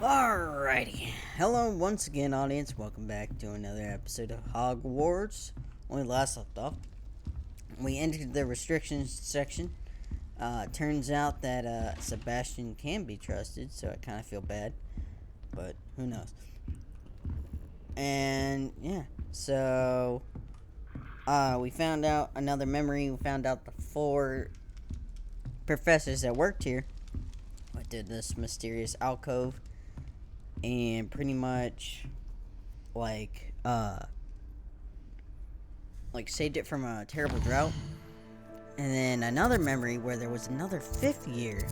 Alrighty. Hello once again, audience. Welcome back to another episode of Hogwarts. When we last left off, we entered the restrictions section. Turns out that Sebastian can be trusted, so I kind of feel bad. But who knows? And yeah, so we found out another memory. We found out the 4 professors that worked here went to this mysterious alcove and pretty much like saved it from a terrible drought. And then another memory where there was another 5th year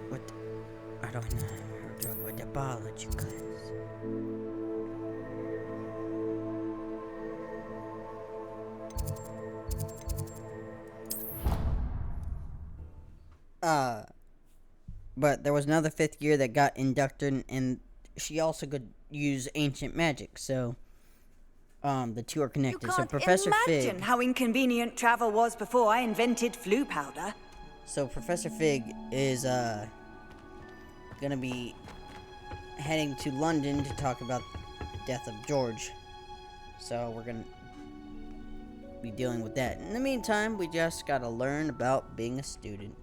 what I don't know how to talk about the biology class. But there was another 5th year that got inducted, and she also could use ancient magic, so the 2 are connected. You can't so Professor imagine Fig, how inconvenient travel was before I invented flu powder. So Professor Fig is gonna be heading to London to talk about the death of George. So we're gonna be dealing with that. In the meantime, we just gotta learn about being a student.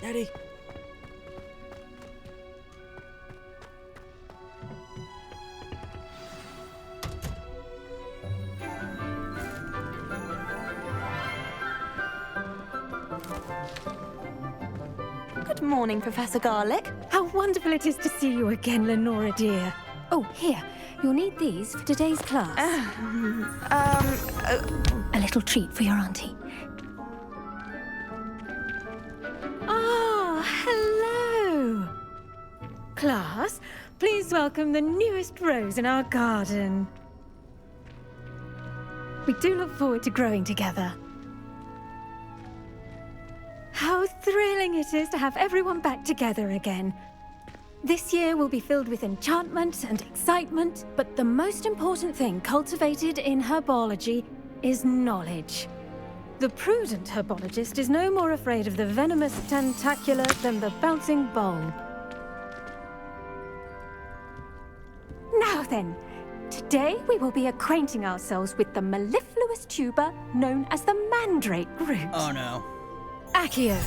Daddy. Good morning, Professor Garlick. How wonderful it is to see you again, Lenora dear. Oh, here. You'll need these for today's class. A little treat for your auntie. Ah, hello. Class, please welcome the newest rose in our garden. We do look forward to growing together. How thrilling it is to have everyone back together again. This year will be filled with enchantment and excitement, but the most important thing cultivated in herbology is knowledge. The prudent herbologist is no more afraid of the venomous tentacula than the bouncing bowl. Now then, today we will be acquainting ourselves with the mellifluous tuber known as the mandrake root. Oh no. Accio.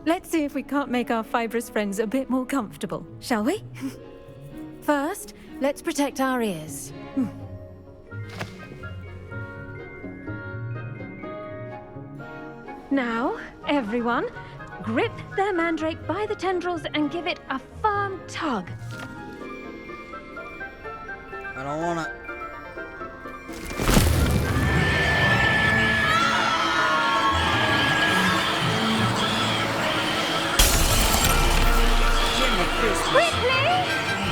Let's see if we can't make our fibrous friends a bit more comfortable, shall we? First, let's protect our ears. Now, everyone, grip their mandrake by the tendrils and give it a firm tug. I don't wanna. Quickly!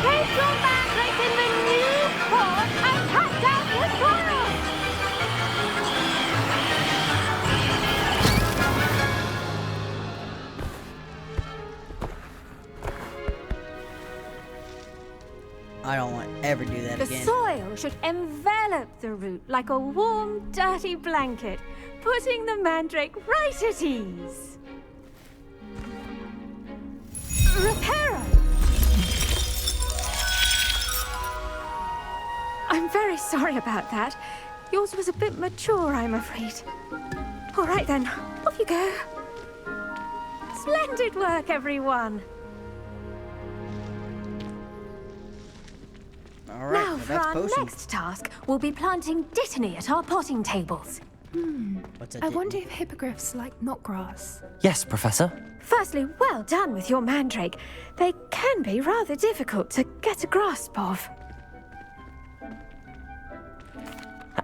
Place your mandrake in the new pot and cut out the soil! I don't want to ever do that The again. soil should envelop the root like a warm, dirty blanket, putting the mandrake right at ease. Reparo! I'm very sorry about that. Yours was a bit mature, I'm afraid. All right then, off you go. Splendid work, everyone. All right, Now, well, for that's our potions. next task, we'll be planting dittany at our potting tables. What's a I wonder if hippogriffs like knotgrass. Yes, Professor. Firstly, well done with your mandrake. They can be rather difficult to get a grasp of.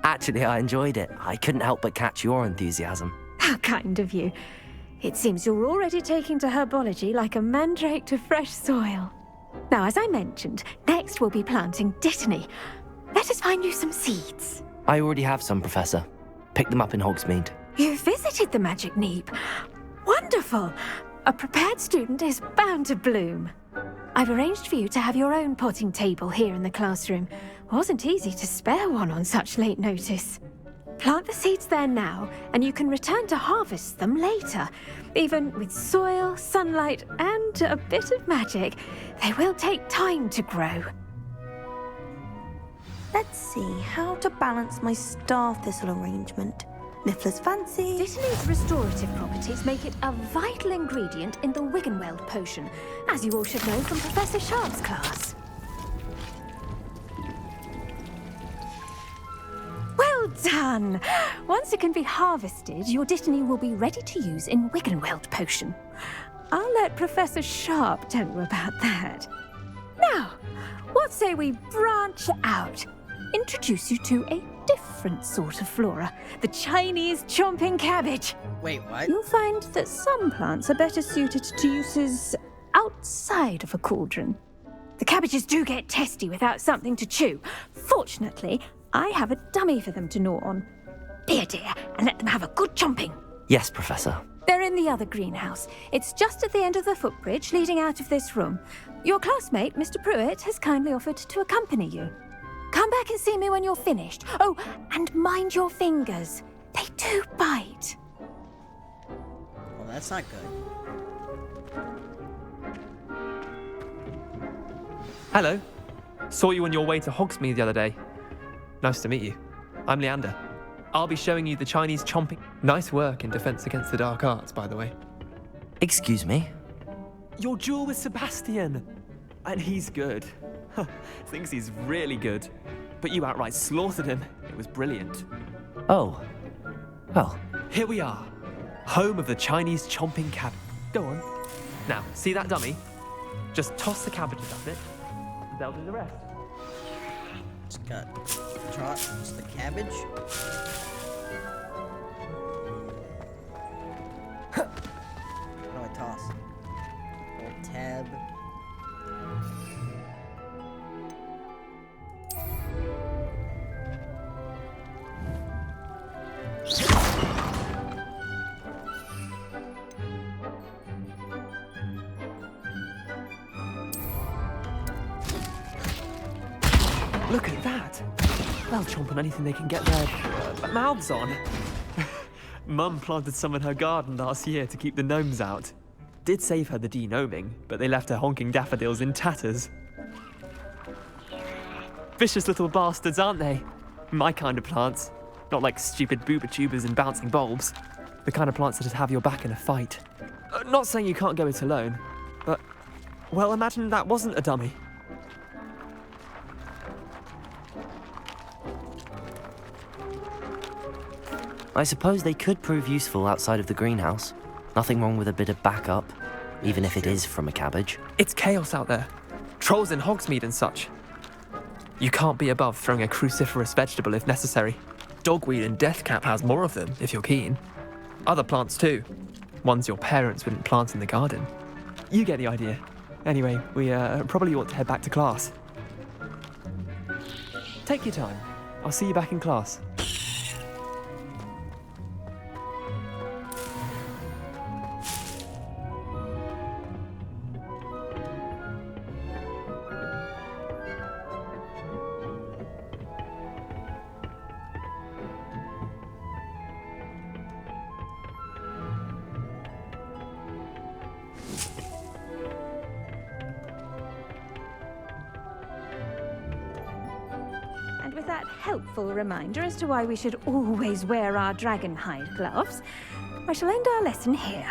Actually, I enjoyed it. I couldn't help but catch your enthusiasm. How kind of you. It seems you're already taking to herbology like a mandrake to fresh soil. Now, as I mentioned, next we'll be planting dittany. Let us find you some seeds. I already have some, Professor. Picked them up in Hogsmeade. You visited the Magic Neep. Wonderful. A prepared student is bound to bloom. I've arranged for you to have your own potting table here in the classroom. Wasn't easy to spare one on such late notice. Plant the seeds there now, and you can return to harvest them later. Even with soil, sunlight, and a bit of magic, they will take time to grow. Let's see how to balance my star thistle arrangement. Niffler's fancy. Dittany's restorative properties make it a vital ingredient in the Wiggenweld potion, as you all should know from Professor Sharp's class. Well done! Once it can be harvested, your Dittany will be ready to use in Wiggenweld potion. I'll let Professor Sharp tell you about that. Now, what say we branch out? Introduce you to a different sort of flora, the Chinese chomping cabbage. Wait, what? You'll find that some plants are better suited to uses outside of a cauldron. The cabbages do get testy without something to chew. Fortunately, I have a dummy for them to gnaw on. Be a dear and let them have a good chomping. Yes, Professor. They're in the other greenhouse. It's just at the end of the footbridge leading out of this room. Your classmate, Mr. Pruitt, has kindly offered to accompany you. Come back and see me when you're finished. Oh, and mind your fingers. They do bite. Well, that's not good. Hello. Saw you on your way to Hogsmeade the other day. Nice to meet you. I'm Leander. I'll be showing you the Chinese chomping. Nice work in Defense Against the Dark Arts, by the way. Excuse me? Your duel with Sebastian. And he's good. Thinks he's really good. But you outright slaughtered him. It was brilliant. Oh. Well. Here we are. Home of the Chinese chomping cabbage. Go on. Now, see that dummy? Just toss the cabbages at it. And they'll do the rest. Just got just the cabbage. What do I toss? Hold tab. Look at that! They'll chomp on anything they can get their mouths on. Mum planted some in her garden last year to keep the gnomes out. Did save her the de-gnoming, but they left her honking daffodils in tatters. Vicious little bastards, aren't they? My kind of plants. Not like stupid booba tubers and bouncing bulbs. The kind of plants that'd have your back in a fight. Not saying you can't go it alone, but, well, imagine that wasn't a dummy. I suppose they could prove useful outside of the greenhouse. Nothing wrong with a bit of backup, even if it is from a cabbage. It's chaos out there. Trolls in Hogsmeade and such. You can't be above throwing a cruciferous vegetable if necessary. Dogweed and deathcap has more of them, if you're keen. Other plants too. Ones your parents wouldn't plant in the garden. You get the idea. Anyway, we probably ought to head back to class. Take your time. I'll see you back in class. And with that helpful reminder as to why we should always wear our dragon hide gloves, I shall end our lesson here.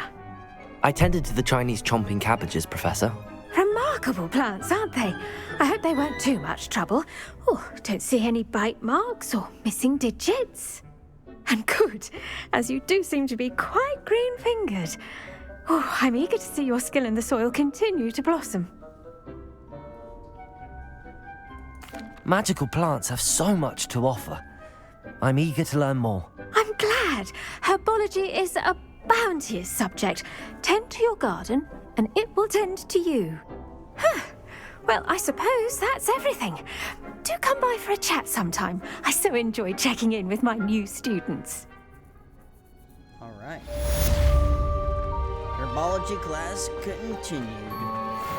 I tended to the Chinese chomping cabbages, Professor. Remarkable plants, aren't they? I hope they weren't too much trouble. Oh, don't see any bite marks or missing digits. And good, as you do seem to be quite green-fingered. Oh, I'm eager to see your skill in the soil continue to blossom. Magical plants have so much to offer. I'm eager to learn more. I'm glad. Herbology is a bounteous subject. Tend to your garden, and it will tend to you. Huh. Well, I suppose that's everything. Do come by for a chat sometime. I so enjoy checking in with my new students. All right. Herbology class continued.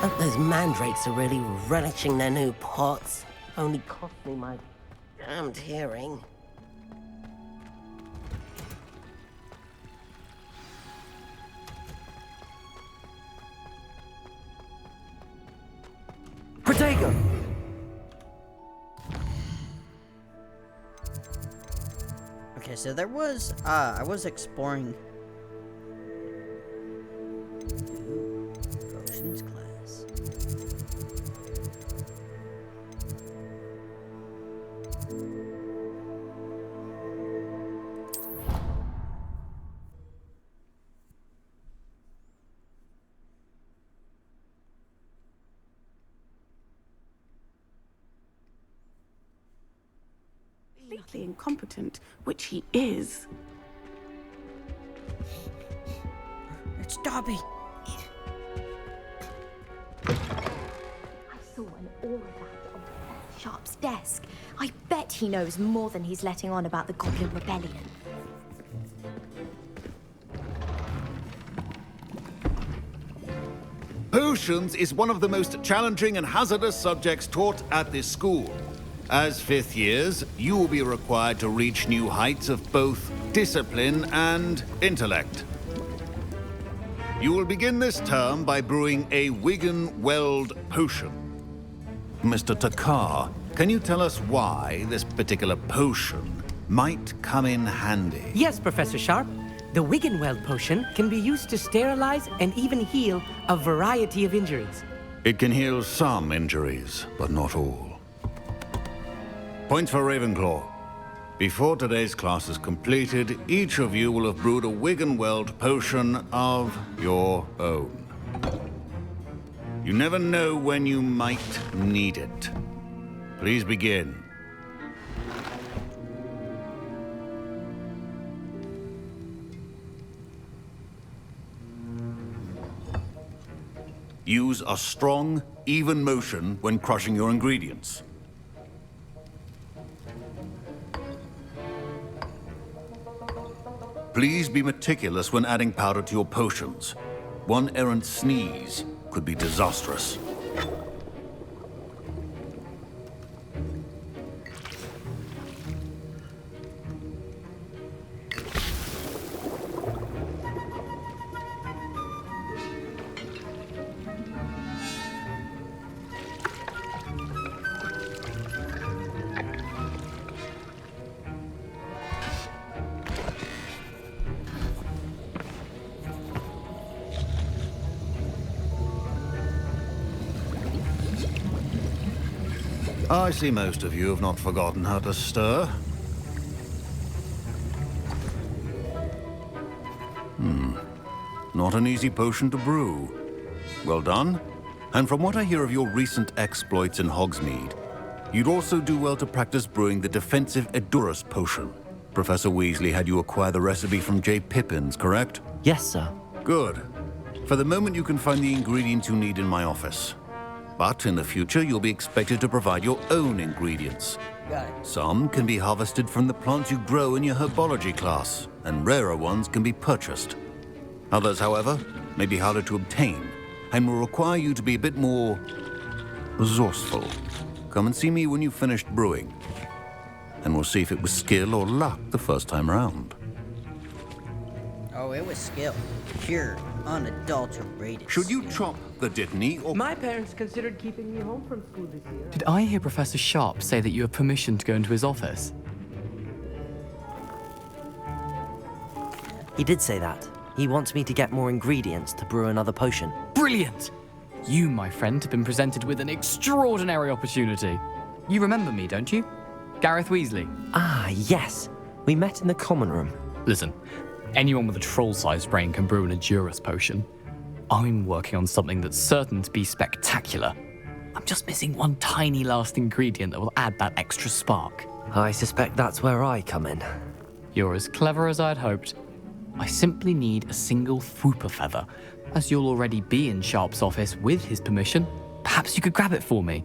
Hope those mandrakes are really relishing their new pots. Only cost me my damned hearing. Protego! Okay, so there was, I was exploring potions class. Completely incompetent, which he is. It's Dobby. I saw an aura on Professor Sharp's desk. I bet he knows more than he's letting on about the Goblin Rebellion. Potions is one of the most challenging and hazardous subjects taught at this school. As fifth years, you will be required to reach new heights of both discipline and intellect. You will begin this term by brewing a Wigan-Weld potion. Mr. Takar, can you tell us why this particular potion might come in handy? Yes, Professor Sharp. The Wigan-Weld potion can be used to sterilize and even heal a variety of injuries. It can heal some injuries, but not all. Point for Ravenclaw. Before today's class is completed, each of you will have brewed a Wigan-Weld potion of your own. You never know when you might need it. Please begin. Use a strong, even motion when crushing your ingredients. Please be meticulous when adding powder to your potions. One errant sneeze could be disastrous. I see most of you have not forgotten how to stir. Not an easy potion to brew. Well done. And from what I hear of your recent exploits in Hogsmeade, you'd also do well to practice brewing the defensive Edurus potion. Professor Weasley had you acquire the recipe from J. Pippin's, correct? Yes, sir. Good. For the moment, you can find the ingredients you need in my office. But in the future, you'll be expected to provide your own ingredients. Got it. Some can be harvested from the plants you grow in your herbology class, and rarer ones can be purchased. Others, however, may be harder to obtain, and will require you to be a bit more resourceful. Come and see me when you've finished brewing, and we'll see if it was skill or luck the first time around. Oh, it was skill. Pure, unadulterated. Should you skill. chop the Dittany or... My parents considered keeping me home from school this year. Did I hear Professor Sharp say that you have permission to go into his office? He did say that. He wants me to get more ingredients to brew another potion. Brilliant! You, my friend, have been presented with an extraordinary opportunity. You remember me, don't you? Gareth Weasley. Ah, yes. We met in the common room. Listen, anyone with a troll-sized brain can brew an Edurus potion. I'm working on something that's certain to be spectacular. I'm just missing one tiny last ingredient that will add that extra spark. I suspect that's where I come in. You're as clever as I'd hoped. I simply need a single Fwooper feather. As you'll already be in Sharp's office with his permission, perhaps you could grab it for me.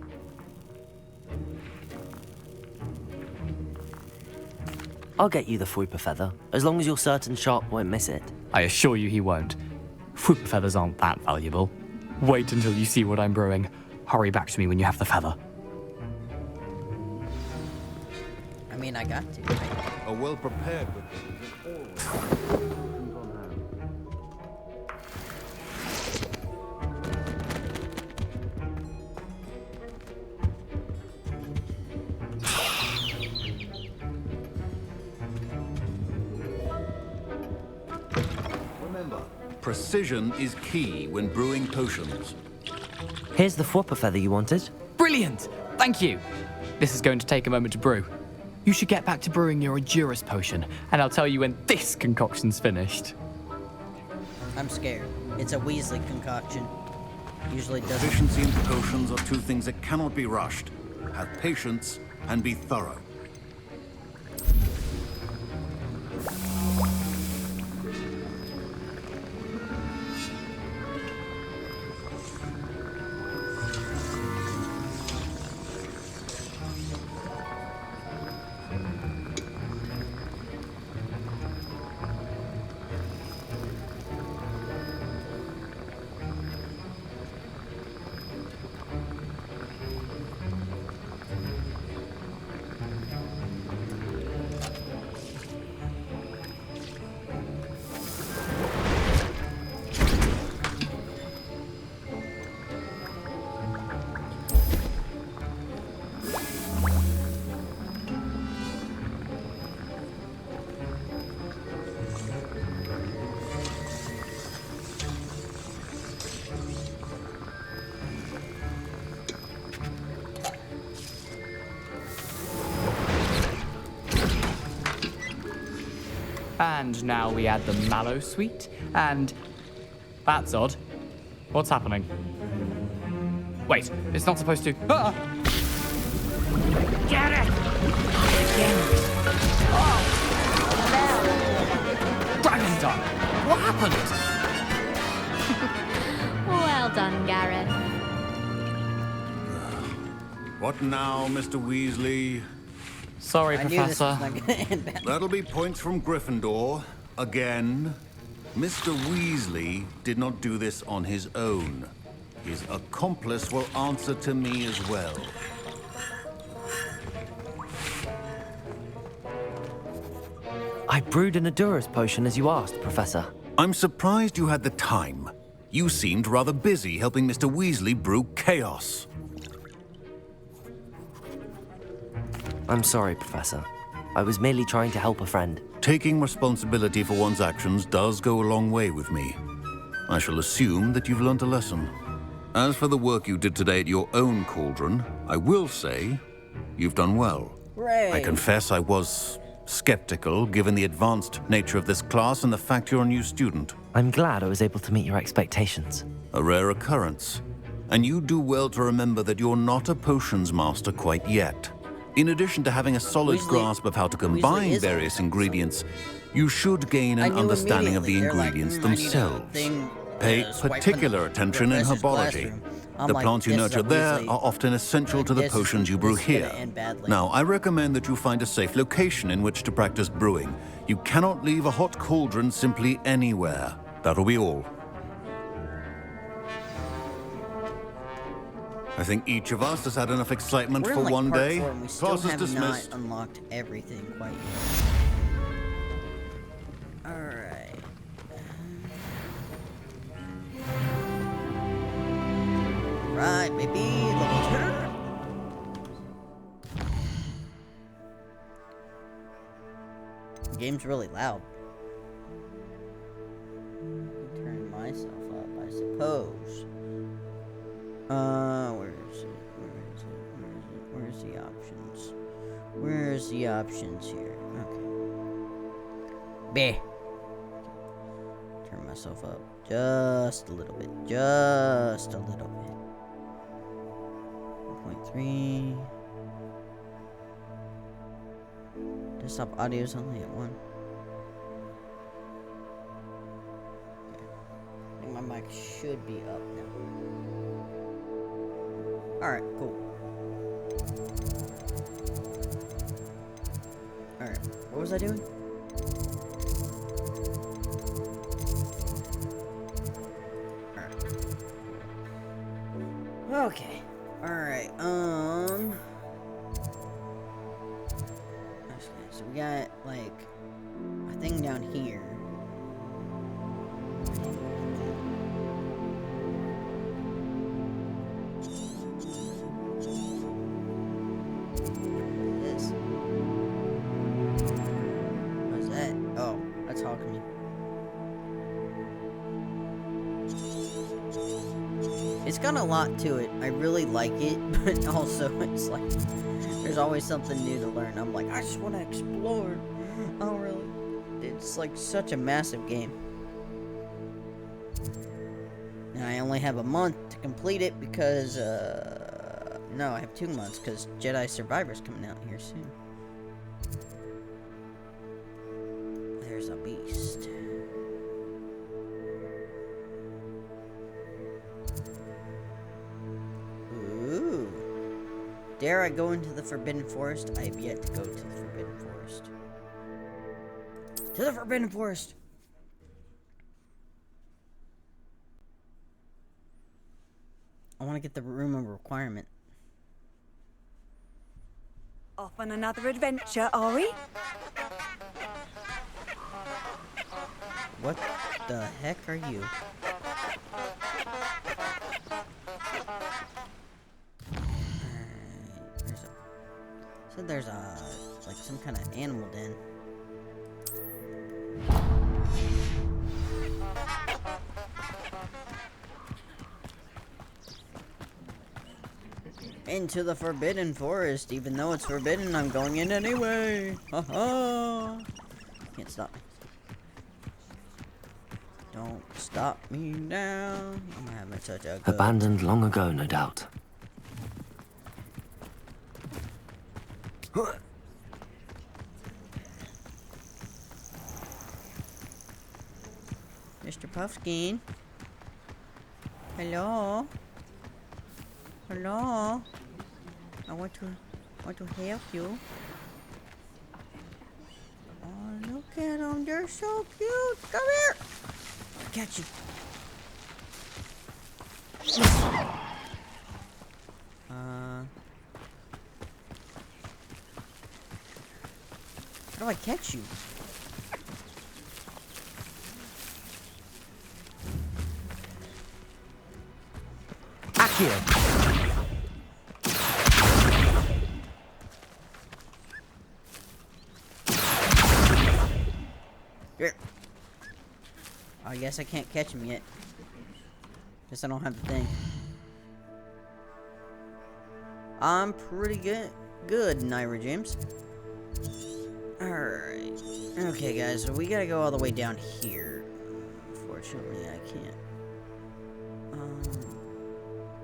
I'll get you the Fwooper feather, as long as you're certain Sharp won't miss it. I assure you he won't. Fwooper feathers aren't that valuable. Wait until you see what I'm brewing. Hurry back to me when you have the feather. I mean, I got to. A well-prepared wizard is always on hand. Remember, precision is key when brewing potions. Here's the Fwopper feather you wanted. Brilliant! Thank you! This is going to take a moment to brew. You should get back to brewing your Adurus potion, and I'll tell you when this concoction's finished. I'm scared. It's a Weasley concoction. Usually doesn't. Efficiency and potions are two things that cannot be rushed. Have patience and be thorough. And now we add the mallow sweet, and... That's odd. What's happening? Wait, it's not supposed to... Ah! Get it! Dragon Dog! What happened? Well done, Gareth. What now, Mr. Weasley? Sorry, I knew this Professor. was not gonna end badly. That'll be points from Gryffindor. Again. Mr. Weasley did not do this on his own. His accomplice will answer to me as well. I brewed an Adurus potion as you asked, Professor. I'm surprised you had the time. You seemed rather busy helping Mr. Weasley brew chaos. I'm sorry, Professor. I was merely trying to help a friend. Taking responsibility for one's actions does go a long way with me. I shall assume that you've learnt a lesson. As for the work you did today at your own cauldron, I will say you've done well. Hooray. I confess I was skeptical, given the advanced nature of this class and the fact you're a new student. I'm glad I was able to meet your expectations. A rare occurrence. And you do well to remember that you're not a potions master quite yet. In addition to having a solid grasp of how to combine various ingredients, you should gain an understanding of the ingredients themselves. Pay particular attention in herbology. The plants you nurture there are often essential to the potions you brew here. Now, I recommend that you find a safe location in which to practice brewing. You cannot leave a hot cauldron simply anywhere. That'll be all. I think each of us has had enough excitement We're in, for like, one part day. 4 and we still Class is have dismissed. not unlocked everything quite yet. Alright. Right, baby. Level 2. The game's really loud. Turn myself up, I suppose. Where is it? Where's the options? Where's the options here? Okay. Bah. Turn myself up just a little bit. Just a little bit. 1.3. Desktop audio is only at 1. Okay. I think my mic should be up now. Alright, cool. Alright, what was I doing? Alright. Okay. Alright, okay, so we got, like, a thing down here. This. What's that? Oh, that's Hogwarts. It's got a lot to it. I really like it, but also it's like there's always something new to learn. I'm like, I just want to explore. Oh, really? It's like such a massive game. And I only have a month to complete it because, no, I have 2 months because Jedi Survivor's coming out here soon. There's a beast. Ooh. Dare I go into the Forbidden Forest? I have yet to go to the Forbidden Forest. To the Forbidden Forest! I want to get the room of requirement. Off on another adventure, are we? What the heck are you? There's a like some kind of animal den. Into the Forbidden Forest. Even though it's forbidden, I'm going in anyway. Ha! Can't stop me. Don't stop me now. I'm having such a good... Abandoned long ago, no doubt. Mr. Puffskein. Hello? Hello? I want to help you. Oh, look at them. They're so cute. Come here. I'll catch you. How do I catch you? Akio. Here. I guess I can't catch him yet. Guess I don't have the thing. I'm pretty good, Naira James. Alright. Okay, guys, so we gotta go all the way down here. Unfortunately, I can't.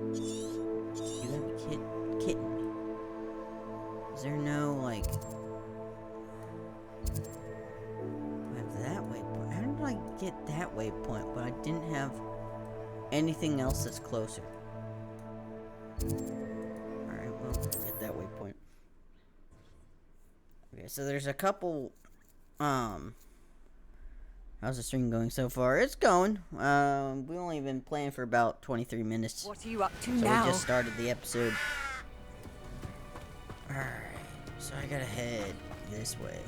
You have a kitten. Is there no, like... I have that waypoint. How did I get that waypoint, but I didn't have anything else that's closer? Alright, well, get that waypoint. Okay, so there's a couple, how's the stream going so far? It's going. We only been playing for about 23 minutes. What are you up to so now? We just started the episode. Alright, so I gotta head this way.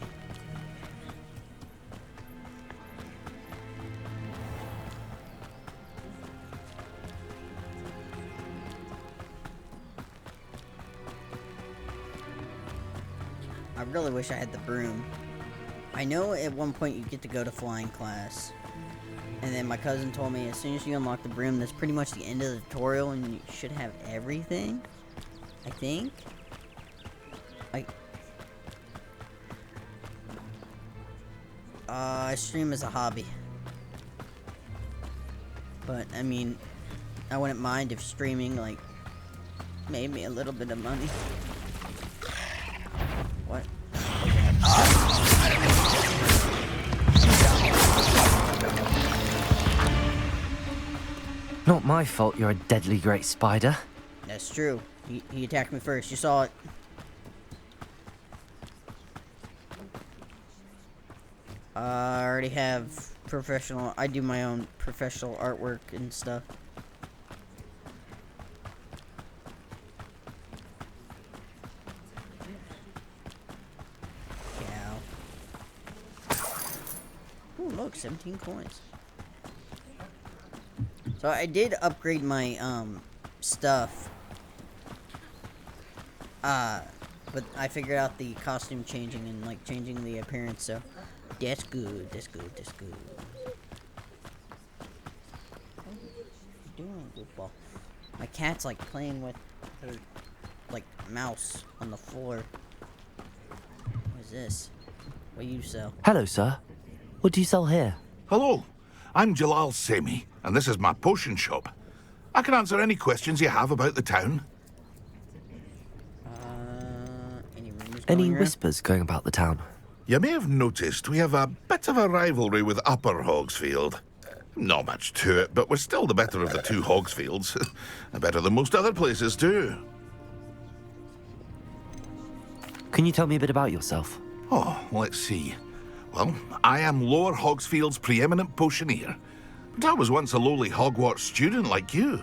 I really wish I had the broom. I know at one point you get to go to flying class. And then my cousin told me as soon as you unlock the broom, that's pretty much the end of the tutorial and you should have everything. I think. I stream as a hobby. But, I mean, I wouldn't mind if streaming, like, made me a little bit of money. What? Not my fault you're a deadly great spider. That's true. He attacked me first. You saw it. I already have I do my own professional artwork and stuff. Ooh, look, 17 coins. So I did upgrade my stuff. But I figured out the costume changing and like changing the appearance, so that's good, that's good, that's good. What are you doing, goofball? My cat's like playing with her like mouse on the floor. What is this? What do you sell? Hello, sir. What do you sell here? Hello, I'm Jalal Semi, and this is my potion shop. I can answer any questions you have about the town. Any whispers going about the town? You may have noticed we have a bit of a rivalry with Upper Hogsfield. Not much to it, but we're still the better of the two Hogsfields. Better than most other places, too. Can you tell me a bit about yourself? Oh, let's see. Well, I am Lower Hogsfield's preeminent potioneer. But I was once a lowly Hogwarts student like you.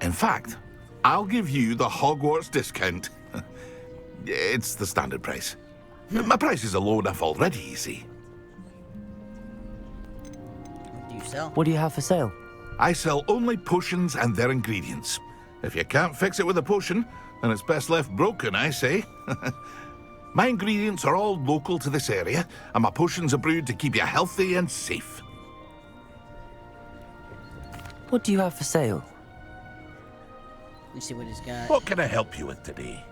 In fact, I'll give you the Hogwarts discount. It's the standard price. My prices are low enough already, you see. What do you sell? What do you have for sale? I sell only potions and their ingredients. If you can't fix it with a potion, then it's best left broken, I say. My ingredients are all local to this area, and my potions are brewed to keep you healthy and safe. What do you have for sale? Let me see what he's got. What can I help you with today?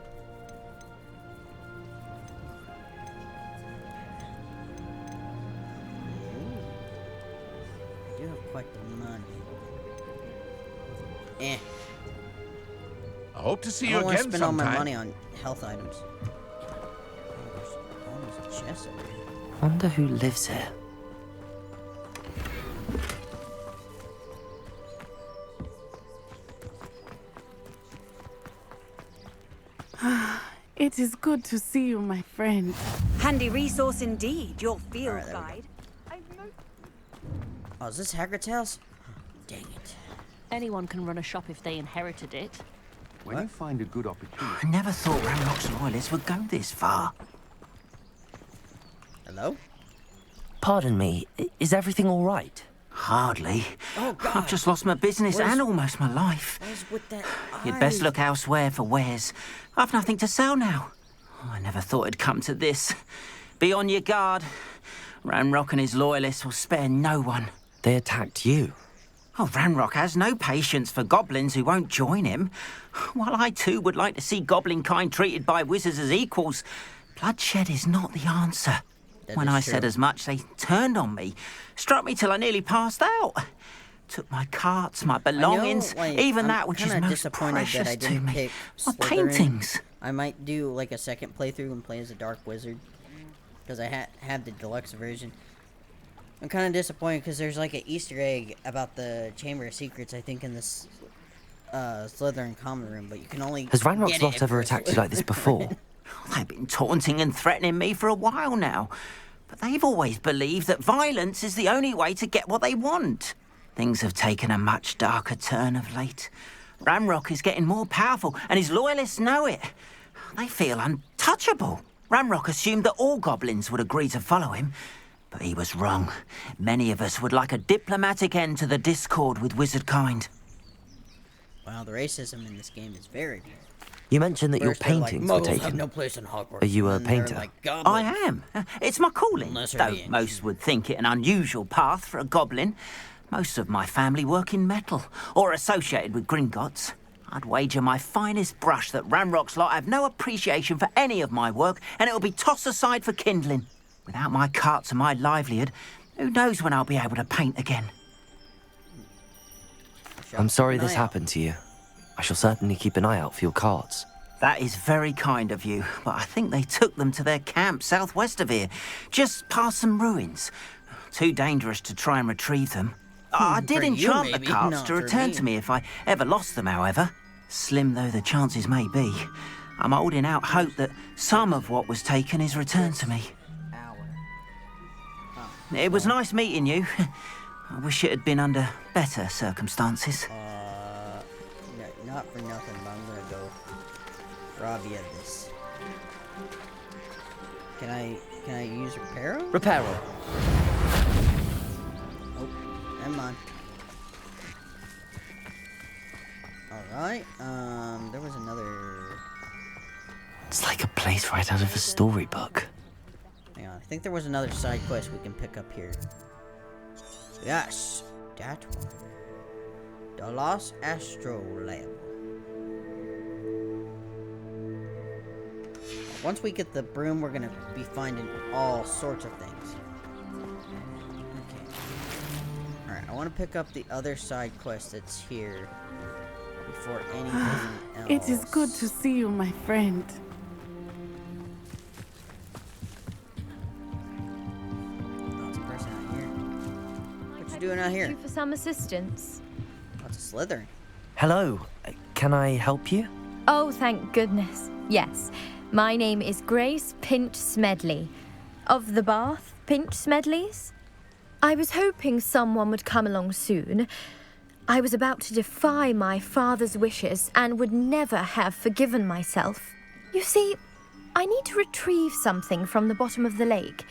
I do have quite the money. Eh. I hope to see I you don't want to again spend all sometime. my money on health items. Oh, there's a chest over here. Wonder who lives here. It is good to see you, my friend. Handy resource indeed, your field guide. Oh, is this Hagrid's house? Dang it. Anyone can run a shop if they inherited it. When you find a good opportunity... I never thought Ranrock's loyalists would go this far. Hello? Pardon me, is everything all right? Hardly. Oh, God. I've just lost my business and almost my life. What is with that You'd best look elsewhere for wares. I've nothing to sell now. Oh, I never thought it'd come to this. Be on your guard. Ranrock and his loyalists will spare no one. They attacked you. Oh, Ranrock has no patience for goblins who won't join him. While I too would like to see goblin kind treated by wizards as equals, bloodshed is not the answer. When I said as much, they turned on me, struck me till I nearly passed out. Took my carts, my belongings, even that which is most precious to me. My paintings. I might do like a second playthrough and play as a dark wizard, because I have the deluxe version. I'm kind of disappointed because there's like an Easter egg about the Chamber of Secrets, I think, in this Slytherin common room, but you can only. Has Ranrock's lot ever attacked you like this before? They've been taunting and threatening me for a while now, but they've always believed that violence is the only way to get what they want. Things have taken a much darker turn of late. Ranrock is getting more powerful, and his loyalists know it. They feel untouchable. Ranrock assumed that all goblins would agree to follow him, but he was wrong. Many of us would like a diplomatic end to the discord with wizard kind. Wow, the racism in this game is very good. You mentioned that your First they're like, paintings were "Muggles have taken. no place in Hogwarts." Are you a And they're painter? like, I am. It's my calling, though most would think it an unusual path for a goblin. Most of my family work in metal, or associated with Gringotts. I'd wager my finest brush that Ranrock's lot have no appreciation for any of my work, and it'll be tossed aside for kindling. Without my carts and my livelihood, who knows when I'll be able to paint again. I'm sorry this happened to you. I shall certainly keep an eye out for your carts. That is very kind of you, but I think they took them to their camp southwest of here, just past some ruins. Too dangerous to try and retrieve them. I did For you, enchant the maybe, carts not to for return me. to me if I ever lost them, however. Slim though the chances may be, I'm holding out hope that some of what was taken is returned to me. It was nice meeting you. I wish it had been under better circumstances. Not for nothing, but I'm gonna go rob you of this. Can I use Reparo? Reparo. place right out of a storybook. Hang on, I think there was another side quest we can pick up here. Yes, that one. The Lost Astrolabe. Once we get the broom, we're gonna be finding all sorts of things. Okay. Alright, I want to pick up the other side quest that's here before anything else. It is good to see you, my friend. Oh, it's a person out here. What you doing out here? You for some assistance? What's a slithering? Hello, can I help you? Oh, thank goodness. Yes. My name is Grace Pinch Smedley, of the Bath Pinch Smedleys. I was hoping someone would come along soon. I was about to defy my father's wishes and would never have forgiven myself. You see, I need to retrieve something from the bottom of the lake.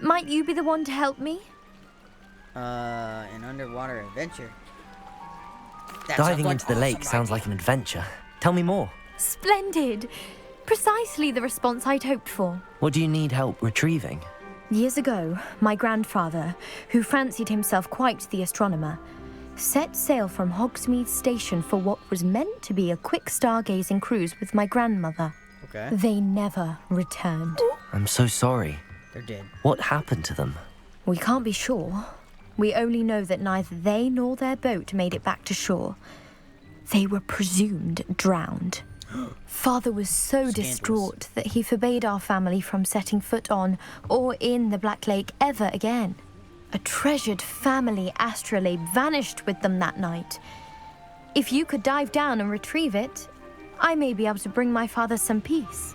Might you be the one to help me? An underwater adventure. Diving into the lake sounds like an adventure. Tell me more. Splendid! Precisely the response I'd hoped for. What do you need help retrieving? Years ago, my grandfather, who fancied himself quite the astronomer, set sail from Hogsmeade Station for what was meant to be a quick stargazing cruise with my grandmother. Okay. They never returned. I'm so sorry. They're dead. What happened to them? We can't be sure. We only know that neither they nor their boat made it back to shore. They were presumed drowned. Father was so distraught that he forbade our family from setting foot on or in the Black Lake ever again. A treasured family astrolabe vanished with them that night. If you could dive down and retrieve it, I may be able to bring my father some peace.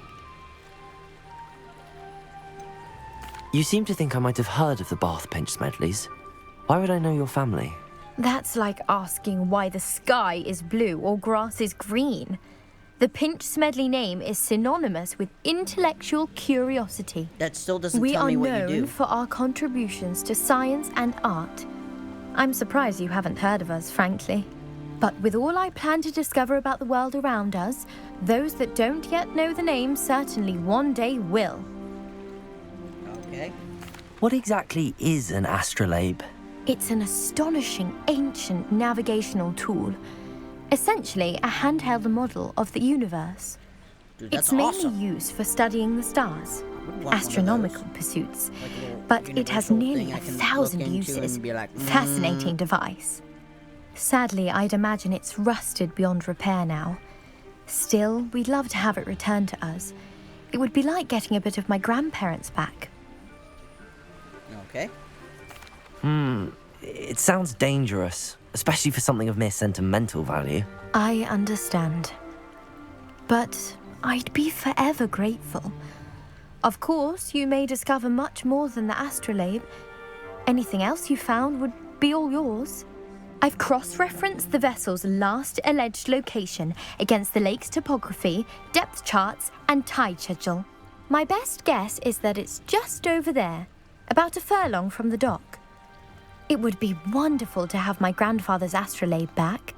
You seem to think I might have heard of the Bath Pinch Smedleys. Why would I know your family? That's like asking why the sky is blue or grass is green. The Pinch Smedley name is synonymous with intellectual curiosity. That still doesn't tell me what you do. We are known for our contributions to science and art. I'm surprised you haven't heard of us, frankly. But with all I plan to discover about the world around us, those that don't yet know the name certainly one day will. Okay. What exactly is an astrolabe? It's an astonishing ancient navigational tool. Essentially, a handheld model of the universe. Dude, that's it's mainly awesome. used for studying the stars, want astronomical pursuits, Like but it has nearly 1,000 uses. Fascinating device. Sadly, I'd imagine it's rusted beyond repair now. Still, we'd love to have it returned to us. It would be like getting a bit of my grandparents back. Okay. It sounds dangerous, especially for something of mere sentimental value. I understand. But I'd be forever grateful. Of course, you may discover much more than the astrolabe. Anything else you found would be all yours. I've cross-referenced the vessel's last alleged location against the lake's topography, depth charts, and tide schedule. My best guess is that it's just over there, about a furlong from the dock. It would be wonderful to have my grandfather's astrolabe back.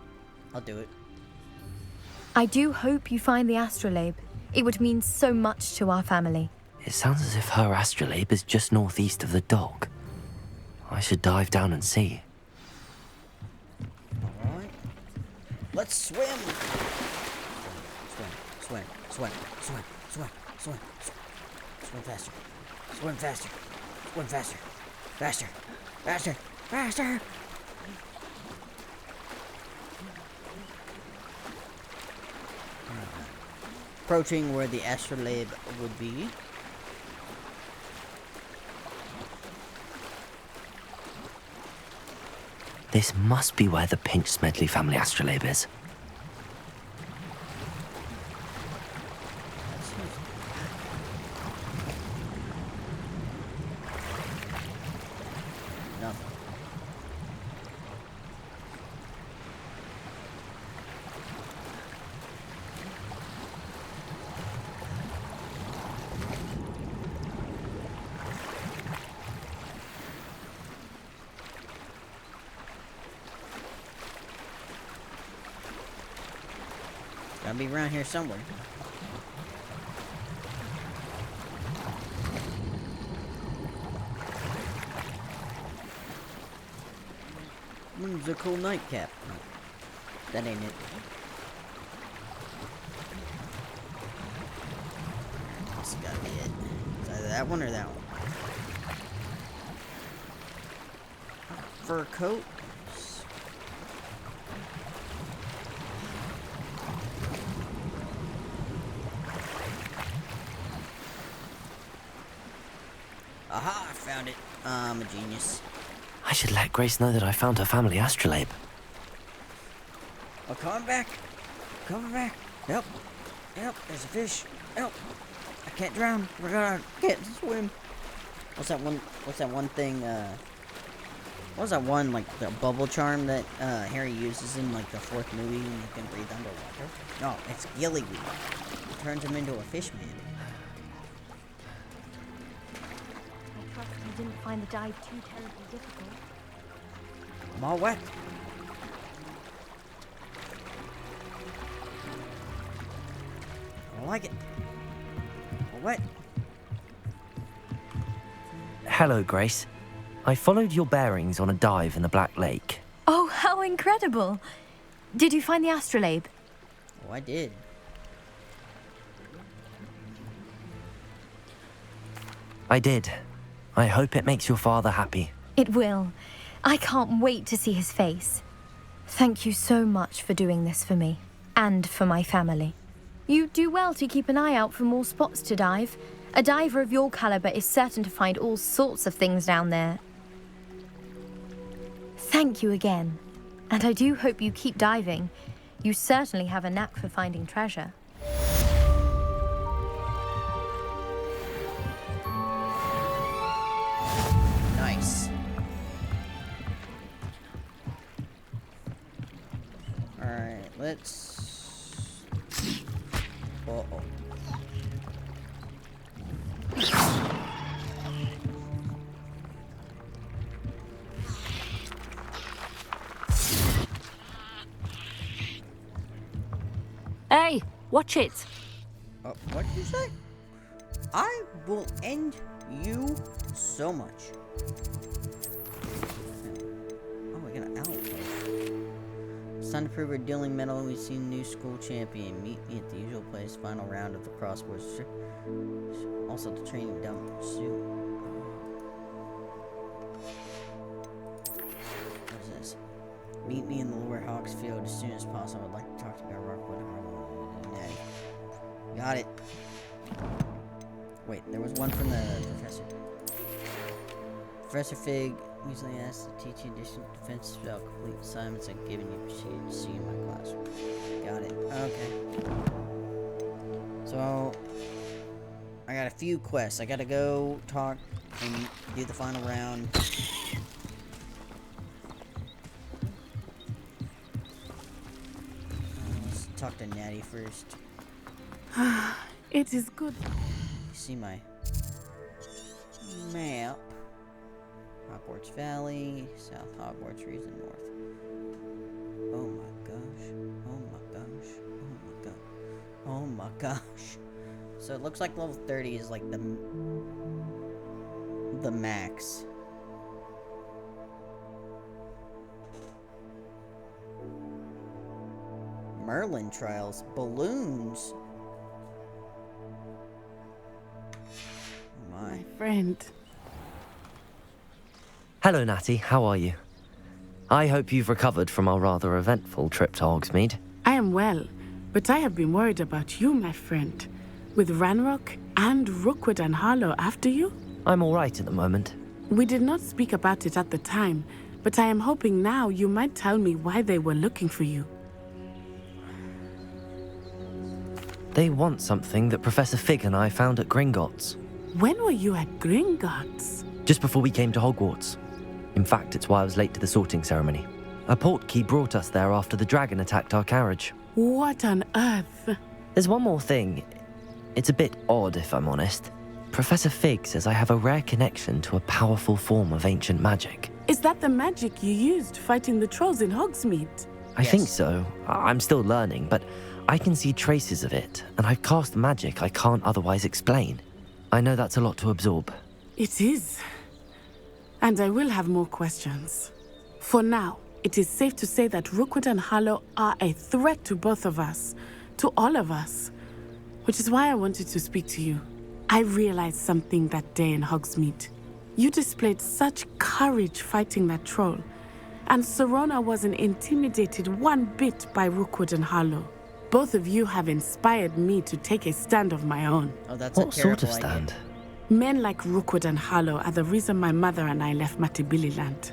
I'll do it. I do hope you find the astrolabe. It would mean so much to our family. It sounds as if her astrolabe is just northeast of the dock. I should dive down and see. Alright. Let's swim! Swim. Swim faster. Swim faster. Swim faster. Faster. Faster. Faster! Approaching where the astrolabe would be. This must be where the Pinch Smedley family astrolabe is. Nothing. Gotta be around here somewhere. Whimsical nightcap. No, that ain't it. This has gotta be it. It's either that one or that one. Fur coat. Aha, I found it. I'm a genius. I should let Grace know that I found her family astrolabe. Oh, coming back. Coming back. Help. Help. There's a fish. Help. I can't drown. I can't swim. What's that one thing, what was that one, like, the bubble charm that, Harry uses in, like, the 4th movie when you can breathe underwater? No, it's gillyweed. It turns him into a fish man. I trust you didn't find the dive too terribly difficult. I'm all wet. I don't like it. I'm wet. Hello, Grace. I followed your bearings on a dive in the Black Lake. Oh, how incredible! Did you find the astrolabe? Oh, I did. I did. I hope it makes your father happy. It will. I can't wait to see his face. Thank you so much for doing this for me, and for my family. You do well to keep an eye out for more spots to dive. A diver of your caliber is certain to find all sorts of things down there. Thank you again. And I do hope you keep diving. You certainly have a knack for finding treasure. Nice. Alright, let's... Uh-oh. Hey, watch it. What did you say? I will end you so much. Oh, we got an outpost. It's time to prove our dealing medal. We've seen a new school champion. Meet me at the usual place. Final round of the crosswords. Also the training dump soon. What is this? Meet me in the lower Hawksfield as soon as possible. I'd like to talk to you about Rockwood Harlow and Natty. Got it. Wait, there was one from the professor. Professor Fig usually asks to teach you additional defense spell complete assignments I've given you. Proceed to see you in my classroom. Got it. Okay. So, I got a few quests. I gotta go talk and do the final round. Let's talk to Natty first. It is good. You see my map. Hogwarts Valley, South Hogwarts, Reason North. Oh my gosh. Oh my gosh. Oh my god. Oh my gosh. So it looks like level 30 is like the max. Merlin trials, balloons. Oh my friend. Hello, Natty. How are you? I hope you've recovered from our rather eventful trip to Hogsmeade. I am well, but I have been worried about you, my friend. With Ranrock and Rookwood and Harlow after you? I'm all right at the moment. We did not speak about it at the time, but I am hoping now you might tell me why they were looking for you. They want something that Professor Fig and I found at Gringotts. When were you at Gringotts? Just before we came to Hogwarts. In fact, it's why I was late to the sorting ceremony. A portkey brought us there after the dragon attacked our carriage. What on earth? There's one more thing. It's a bit odd, if I'm honest. Professor Fig says I have a rare connection to a powerful form of ancient magic. Is that the magic you used fighting the trolls in Hogsmeade? I think so. I'm still learning, but I can see traces of it, and I've cast magic I can't otherwise explain. I know that's a lot to absorb. It is. And I will have more questions. For now, it is safe to say that Rookwood and Harlow are a threat to both of us, to all of us. Which is why I wanted to speak to you. I realized something that day in Hogsmeade. You displayed such courage fighting that troll, and Serona wasn't intimidated one bit by Rookwood and Harlow. Both of you have inspired me to take a stand of my own. Oh, that's What sort of stand? Men like Rookwood and Harlow are the reason my mother and I left Matibili land.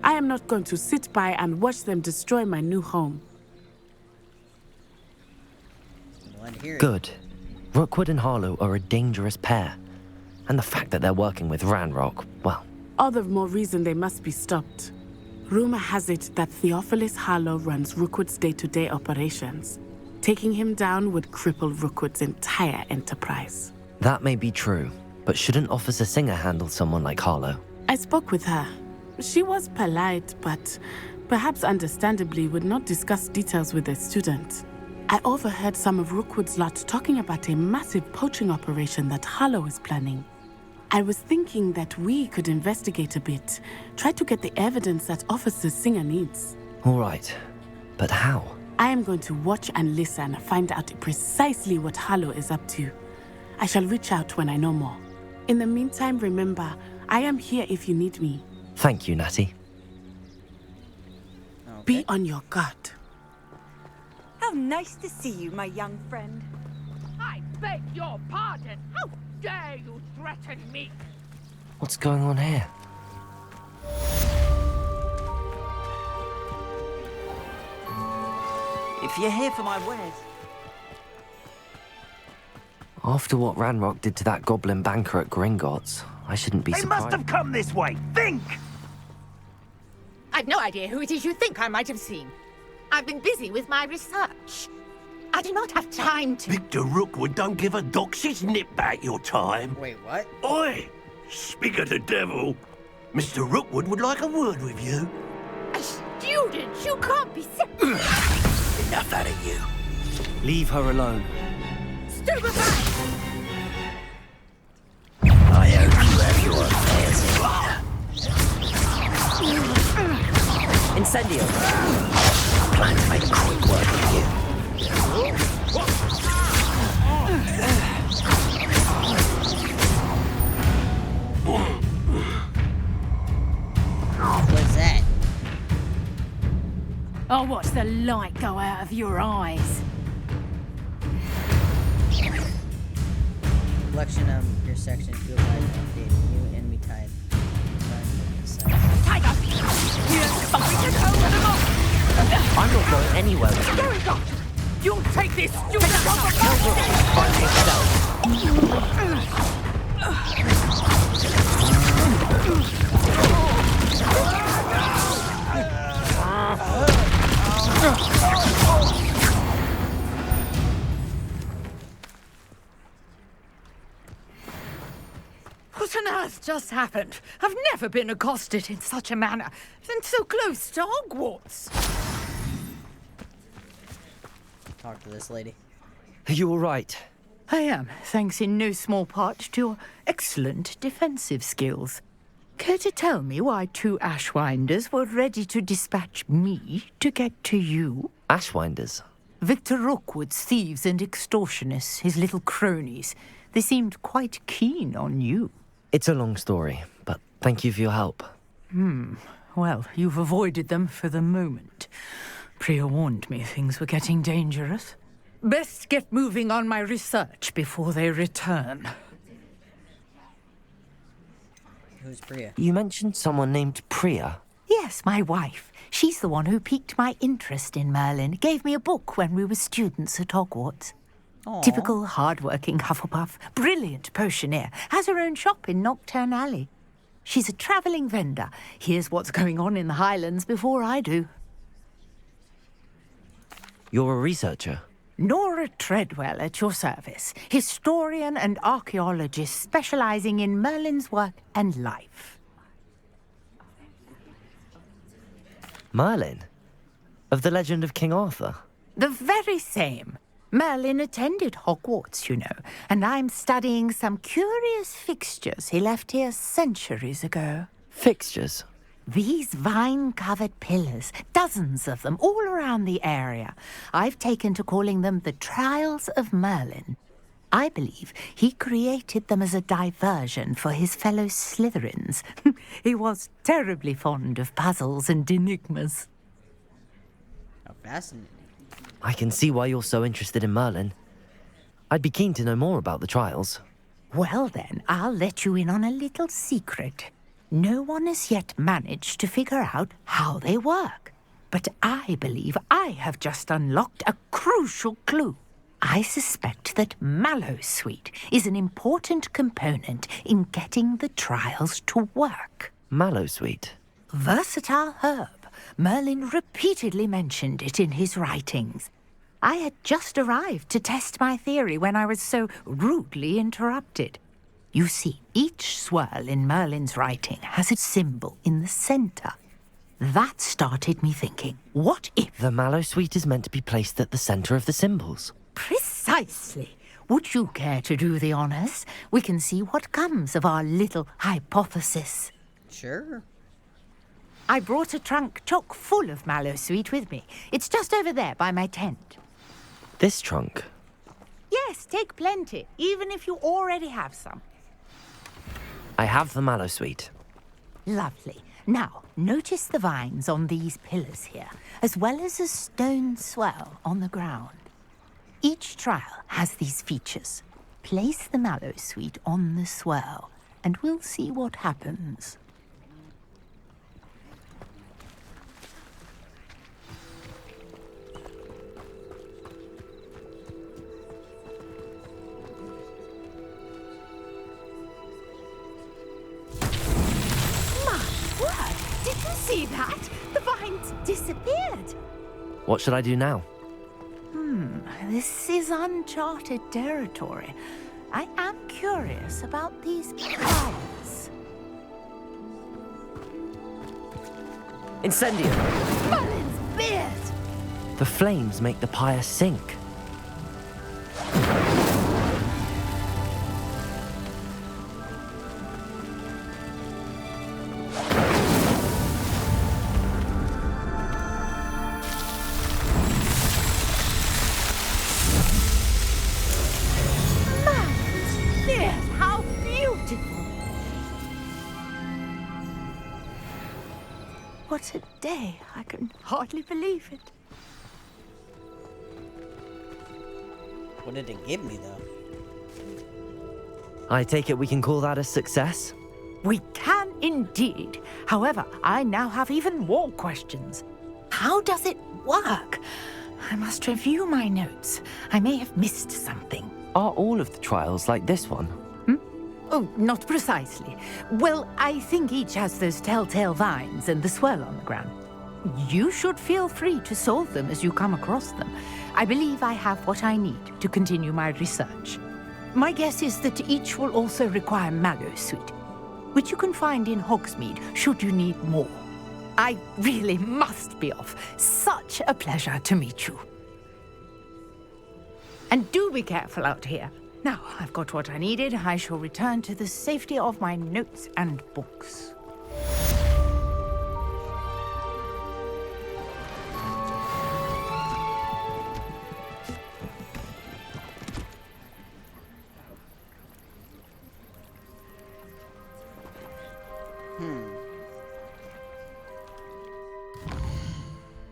I am not going to sit by and watch them destroy my new home. Good. Rookwood and Harlow are a dangerous pair. And the fact that they're working with Ranrock, well... All the more reason they must be stopped. Rumor has it that Theophilus Harlow runs Rookwood's day-to-day operations. Taking him down would cripple Rookwood's entire enterprise. That may be true, but shouldn't Officer Singer handle someone like Harlow? I spoke with her. She was polite, but perhaps understandably would not discuss details with a student. I overheard some of Rookwood's lot talking about a massive poaching operation that Harlow is planning. I was thinking that we could investigate a bit, try to get the evidence that Officer Singer needs. All right, but how? I am going to watch and listen, find out precisely what Harlow is up to. I shall reach out when I know more. In the meantime, remember, I am here if you need me. Thank you, Natty. Okay. Be on your guard. How nice to see you, my young friend. I beg your pardon. How dare you threaten me? What's going on here? If you're here for my wares... After what Ranrock did to that goblin banker at Gringotts, I shouldn't be surprised. They must have come this way. Think! I've no idea who it is you think I might have seen. I've been busy with my research. I do not have time to... Victor Rookwood don't give a doxy's nip back your time. Wait, what? Oi! Speak of the devil. Mr. Rookwood would like a word with you. A student? You can't be sick. Enough out of you. Leave her alone. Stupefy! I hope you have your affairs in order. Incendio. Plan to make quick work of you. What's that? I'll watch the light go out of your eyes. Collection of your section field guide updated. New enemy type. Tiger! I'm not going anywhere with you. Very good! You'll take this! You Find yourself. What on earth just happened? I've never been accosted in such a manner, and so close to Hogwarts. Talk to this lady. Are you all right? I am, thanks in no small part to your excellent defensive skills. Care to tell me why two Ashwinders were ready to dispatch me to get to you? Ashwinders? Victor Rookwood's thieves and extortionists, his little cronies. They seemed quite keen on you. It's a long story, but thank you for your help. Well, you've avoided them for the moment. Priya warned me things were getting dangerous. Best get moving on my research before they return. Who's Priya? You mentioned someone named Priya. Yes, my wife. She's the one who piqued my interest in Merlin. Gave me a book when we were students at Hogwarts. Aww. Typical hard-working Hufflepuff. Brilliant potioneer. Has her own shop in Knockturn Alley. She's a travelling vendor. Hears what's going on in the Highlands before I do. You're a researcher? Nora Treadwell at your service. Historian and archaeologist specialising in Merlin's work and life. Merlin? Of the legend of King Arthur? The very same. Merlin attended Hogwarts, you know, and I'm studying some curious fixtures he left here centuries ago. Fixtures? These vine-covered pillars, dozens of them, all around the area. I've taken to calling them the Trials of Merlin. I believe he created them as a diversion for his fellow Slytherins. He was terribly fond of puzzles and enigmas. How fascinating. I can see why you're so interested in Merlin. I'd be keen to know more about the trials. Well then, I'll let you in on a little secret. No one has yet managed to figure out how they work. But I believe I have just unlocked a crucial clue. I suspect that Mallowsweet is an important component in getting the trials to work. Mallowsweet? Versatile herb. Merlin repeatedly mentioned it in his writings. I had just arrived to test my theory when I was so rudely interrupted. You see, each swirl in Merlin's writing has a symbol in the center. That started me thinking, what if... The Mallowsweet is meant to be placed at the center of the symbols. Precisely. Would you care to do the honors? We can see what comes of our little hypothesis. Sure. I brought a trunk chock full of Mallowsweet with me. It's just over there by my tent. This trunk? Yes, take plenty, even if you already have some. I have the Mallowsweet. Lovely. Now, notice the vines on these pillars here, as well as a stone swell on the ground. Each trial has these features. Place the Mallowsweet on the swirl, and we'll see what happens. Did you see that? The vines disappeared. What should I do now? This is uncharted territory. I am curious about these powers. Incendio! Merlin's beard! The flames make the pyre sink. How beautiful! What a day! I can hardly believe it. What did it give me, though? I take it we can call that a success? We can indeed. However, I now have even more questions. How does it work? I must review my notes. I may have missed something. Are all of the trials like this one? Oh, not precisely. Well, I think each has those telltale vines and the swirl on the ground. You should feel free to solve them as you come across them. I believe I have what I need to continue my research. My guess is that each will also require Mallowsweet, which you can find in Hogsmeade should you need more. I really must be off. Such a pleasure to meet you. And do be careful out here. Now, I've got what I needed. I shall return to the safety of my notes and books.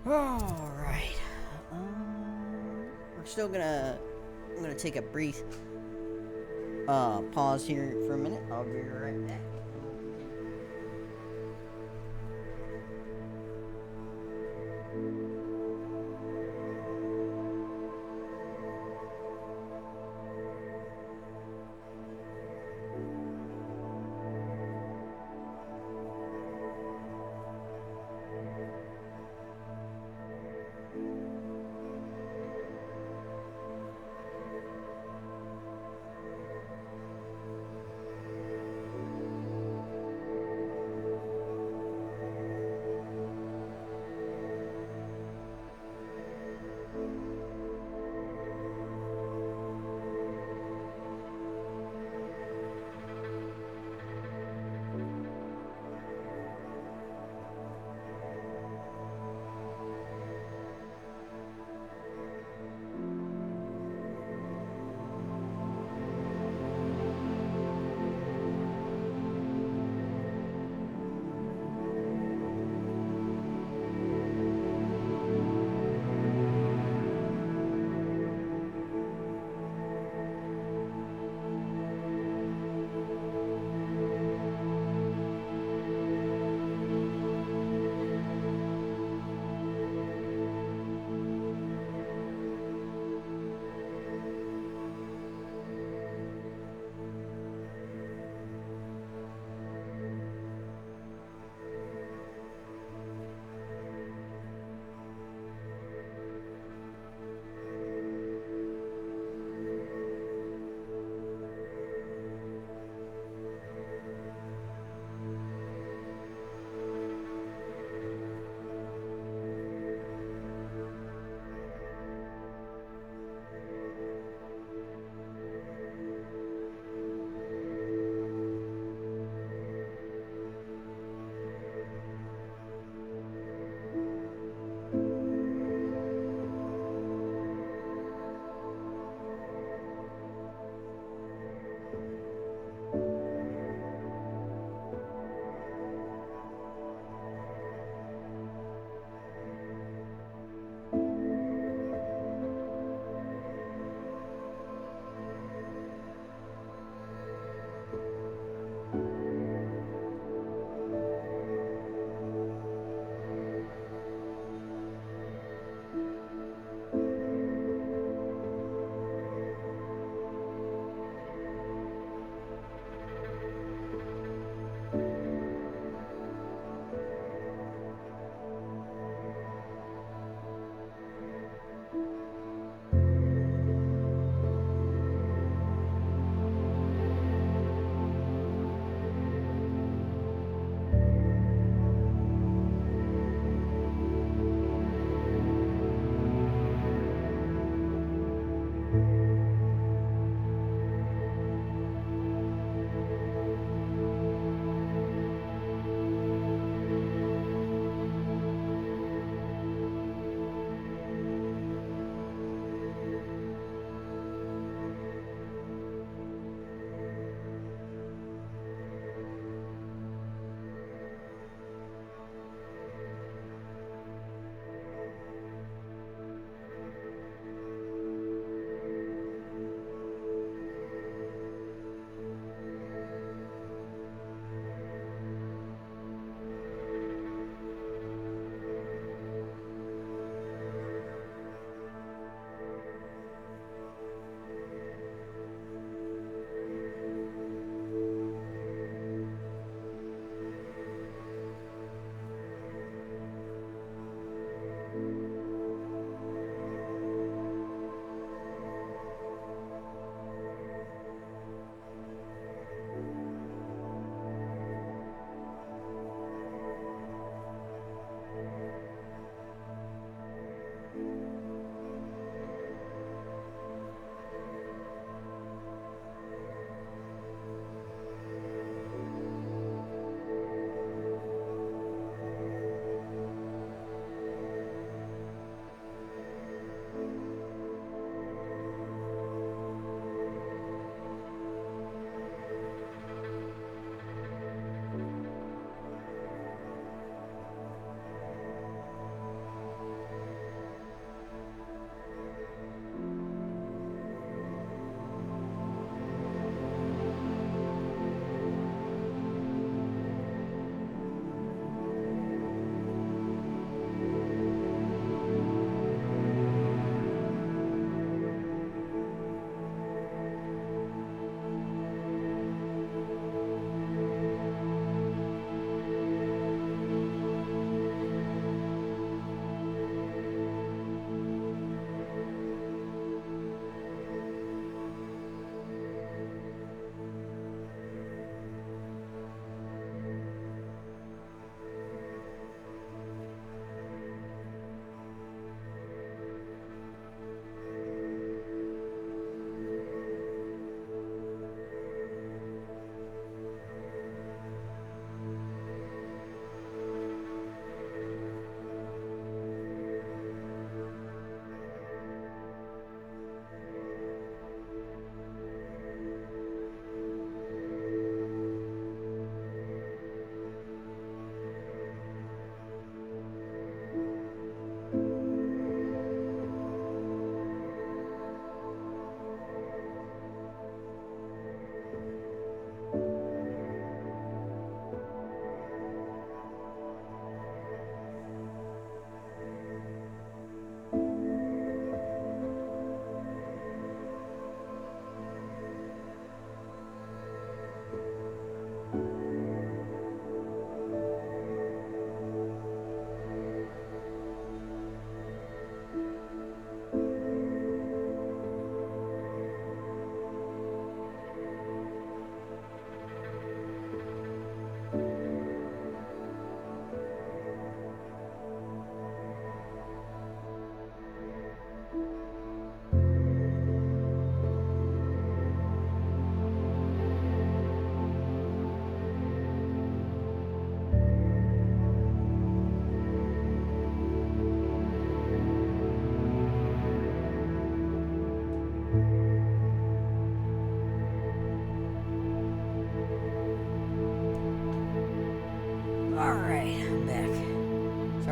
All right. We're still gonna. I'm gonna take a brief pause here for a minute. I'll be right back.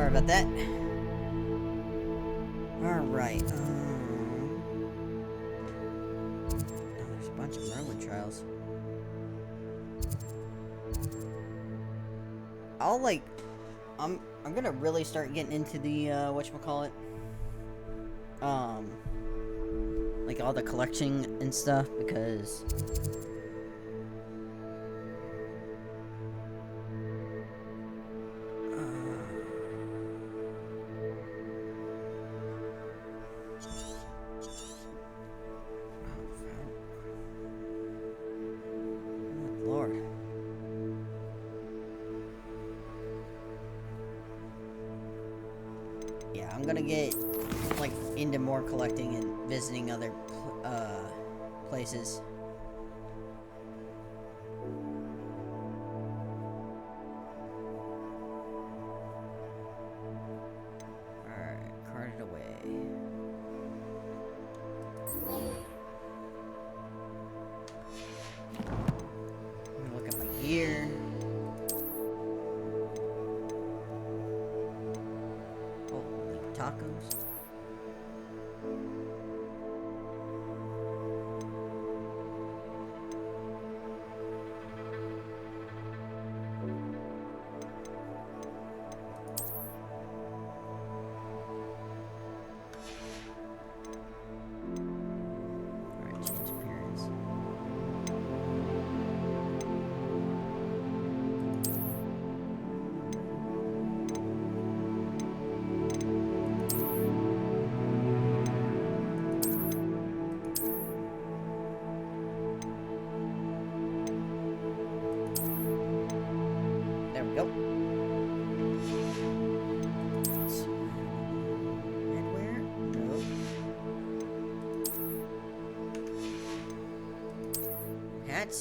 Sorry about that. Alright, there's a bunch of Merlin trials. I'm gonna really start getting into the, whatchamacallit? Like all the collection and stuff, because Lord. Yeah, I'm gonna get like into more collecting and visiting other places. Alright, carted away. Let me look at my gear. Holy tacos. Alright, change appearance. There we go. Headwear? No. Hats?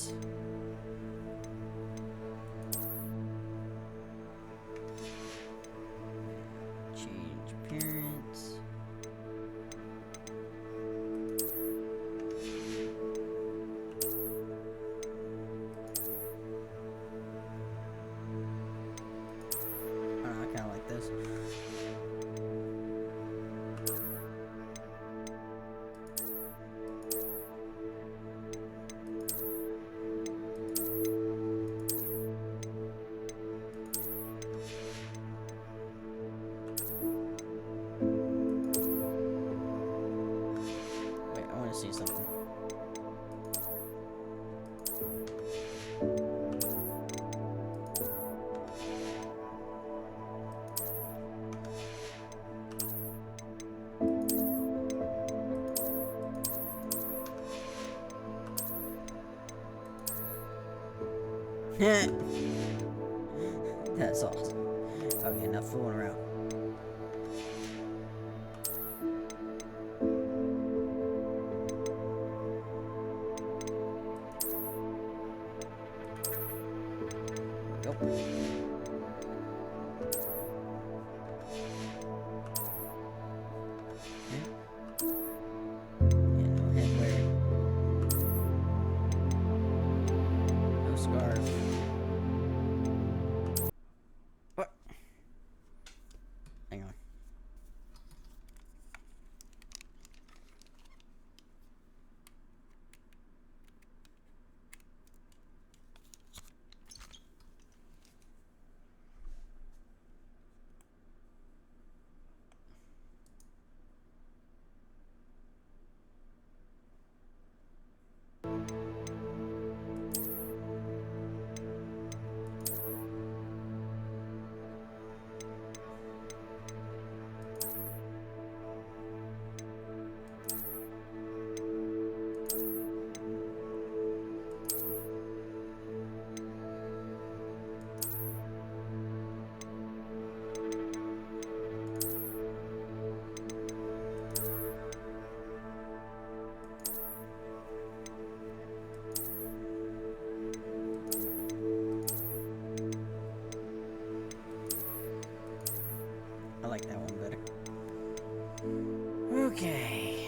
Change appearance. I kinda like this. Wait, I wanna see something. That's awesome. Okay, enough fooling around. Go. Yeah, no headwear. No scarf. What? Hang on. I like that one better. Okay.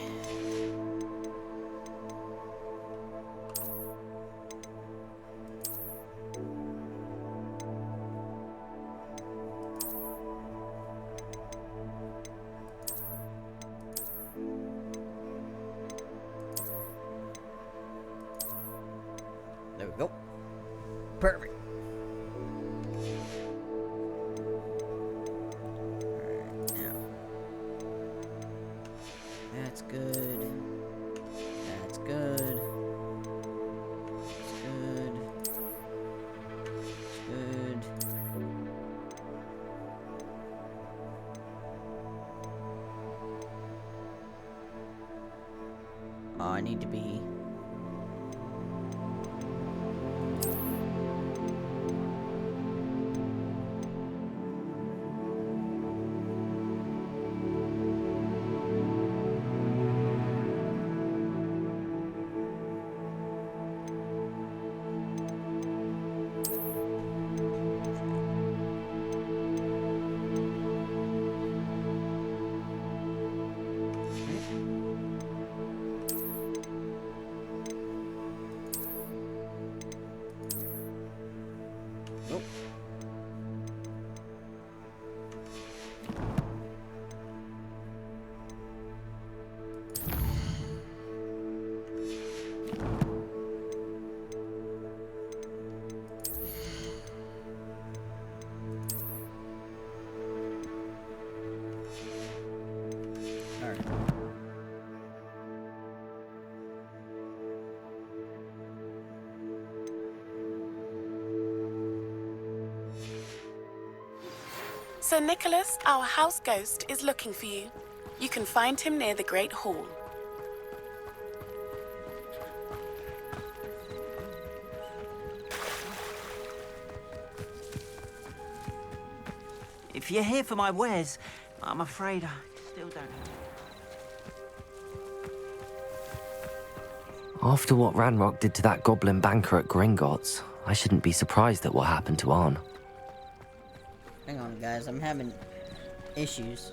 Perfect. Alright, now. That's good. That's good. That's good. That's good. Oh, I need to be... Nope. All right. Sir Nicholas, our house ghost, is looking for you. You can find him near the Great Hall. If you're here for my wares, I'm afraid I still don't have... After what Ranrock did to that goblin banker at Gringotts, I shouldn't be surprised at what happened to Arn. Hang on, guys. I'm having issues.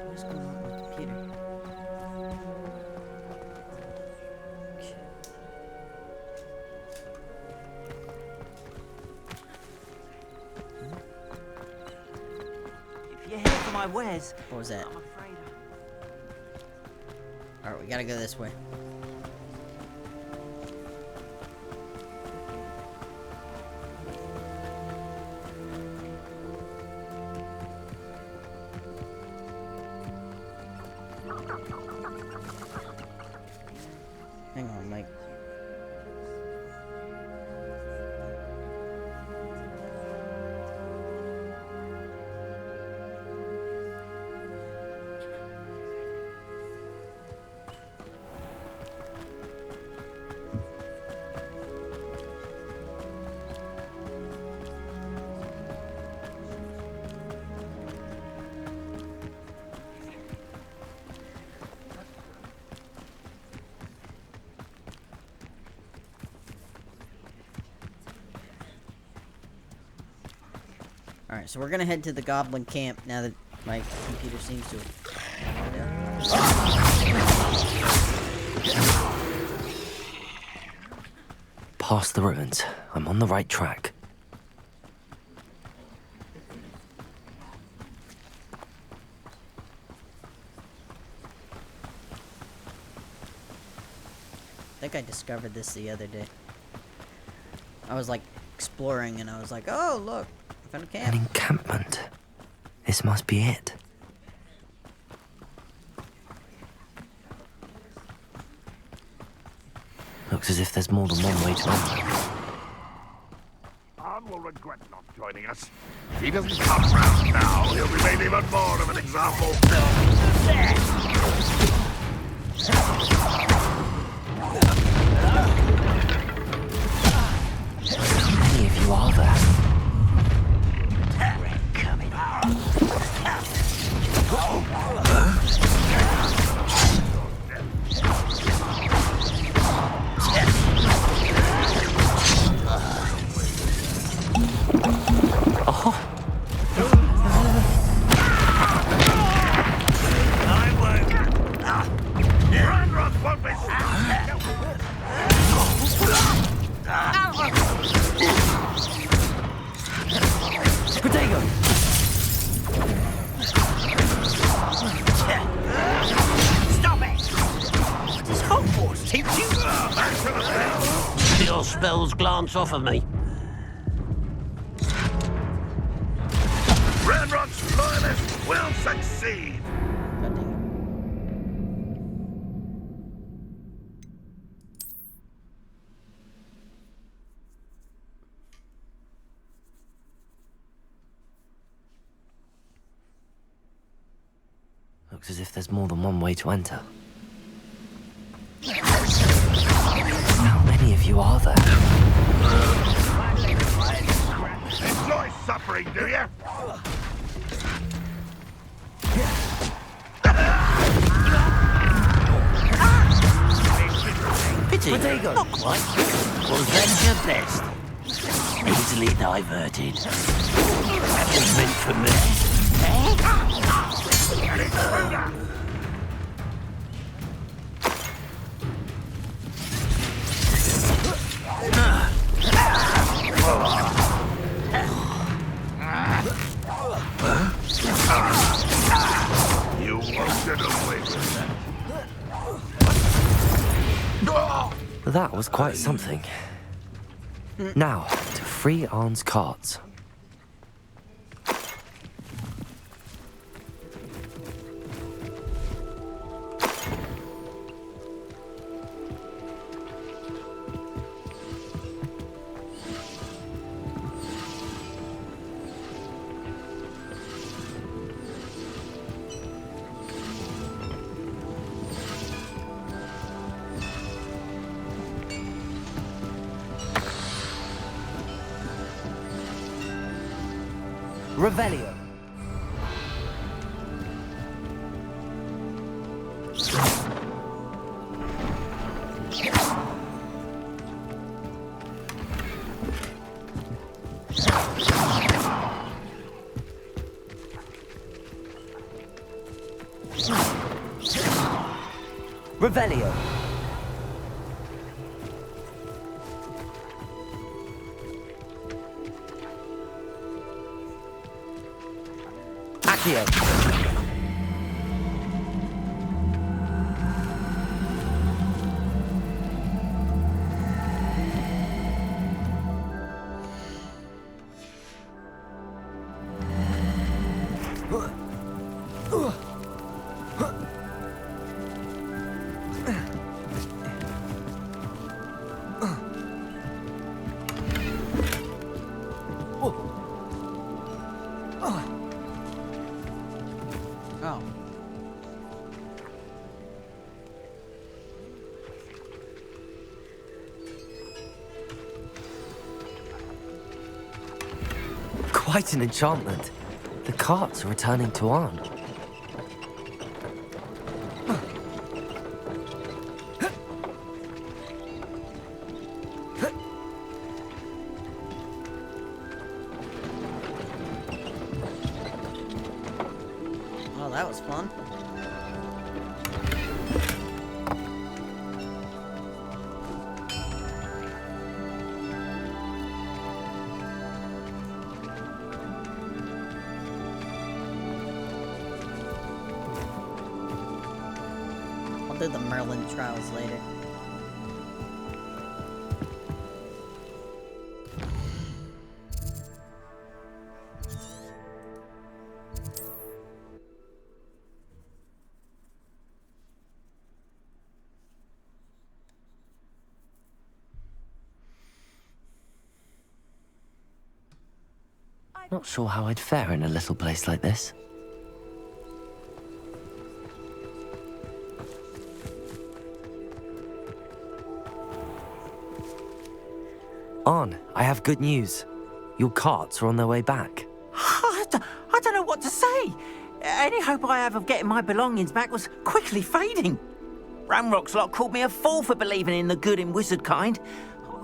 What's going on with my computer? If you're here for my wares... What was that? I'm afraid Alright, we gotta go this way. Hang on, Mike. Alright, so we're gonna head to the goblin camp now that my computer seems to Past the ruins. I'm on the right track. I think I discovered this the other day. I was like exploring and I was like, oh look, I found a camp. An encampment. This must be it. Looks as if there's more than one way to enter. Arn will regret not joining us. If he doesn't come round now, he'll be made even more of an example. How many of you are there? glance off of me. Ramrod's loyalists will succeed! Looks as if there's more than one way to enter. How many of you are there? Enjoy suffering, do you? Pity. Not quite. Well, that's your best. Easily diverted. That was meant for me. You won't get away with That was quite something. Now, to free Arn's carts. Revelio. Revelio. Accio. Oh. Quite an enchantment. The carts are returning to Arn. Oh, that was fun. I'll do the Merlin trials later. Not sure how I'd fare in a little place like this. Arn, I have good news. Your carts are on their way back. I don't know what to say. Any hope I have of getting my belongings back was quickly fading. Ramrock's lot called me a fool for believing in the good in wizard kind.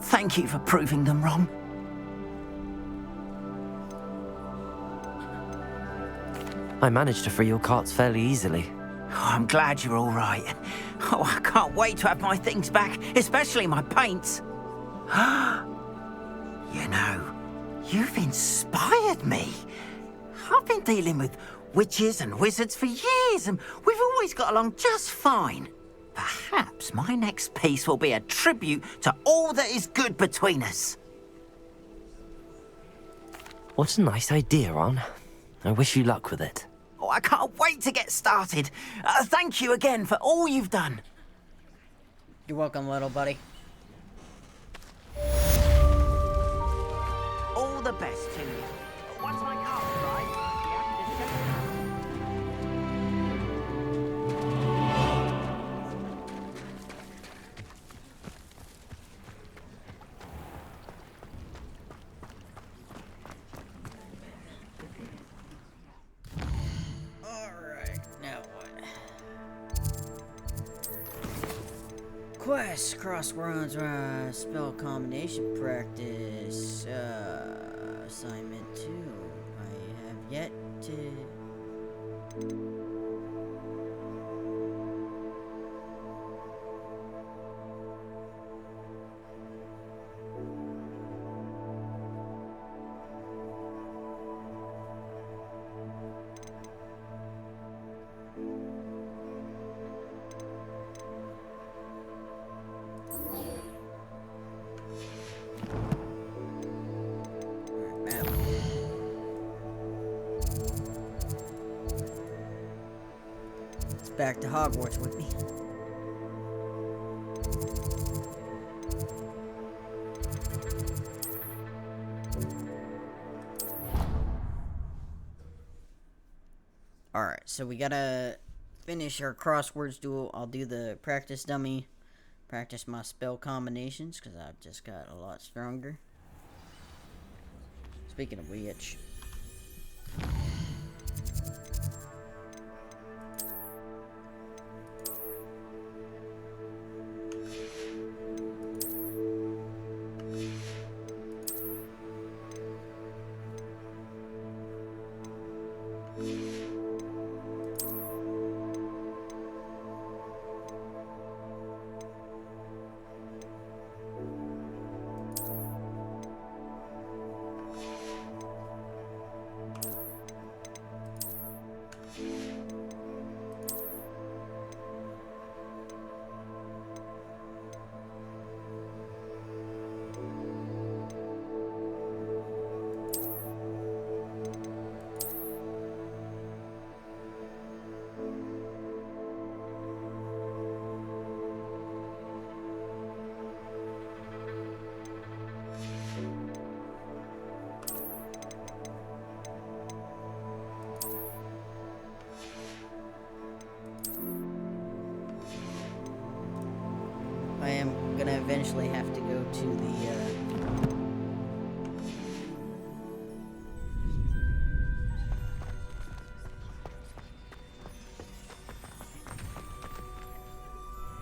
Thank you for proving them wrong. I managed to free your carts fairly easily. Oh, I'm glad you're all right. Oh, I can't wait to have my things back, especially my paints. You know, you've inspired me. I've been dealing with witches and wizards for years, and we've always got along just fine. Perhaps my next piece will be a tribute to all that is good between us. What a nice idea, Ron. I wish you luck with it. Oh, I can't wait to get started. Thank you again for all you've done. You're welcome, little buddy. All the best to you. Once my car's arrived, you have to check it out. Alright, now what? Quest, crosswords, spell combination practice, assignment 2. I have yet to... Back to Hogwarts with me. Alright, so we gotta finish our crosswords duel. I'll do the practice dummy, practice my spell combinations, because I've just got a lot stronger. Speaking of which... I am gonna eventually have to go to the,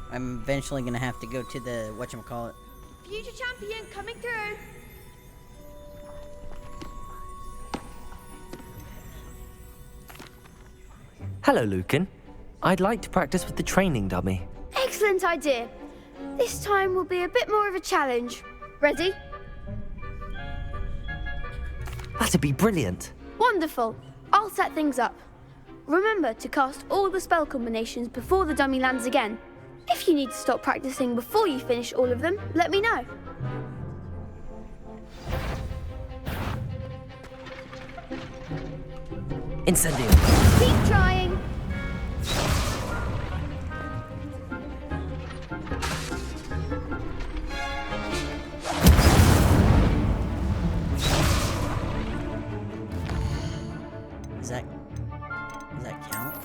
I'm eventually gonna have to go to the, whatchamacallit. Future champion coming through. Hello, Lucan. I'd like to practice with the training dummy. Excellent idea. This time will be a bit more of a challenge. Ready? That'd be brilliant. Wonderful. I'll set things up. Remember to cast all the spell combinations before the dummy lands again. If you need to stop practicing before you finish all of them, let me know. Incendio. Keep trying. Does that count?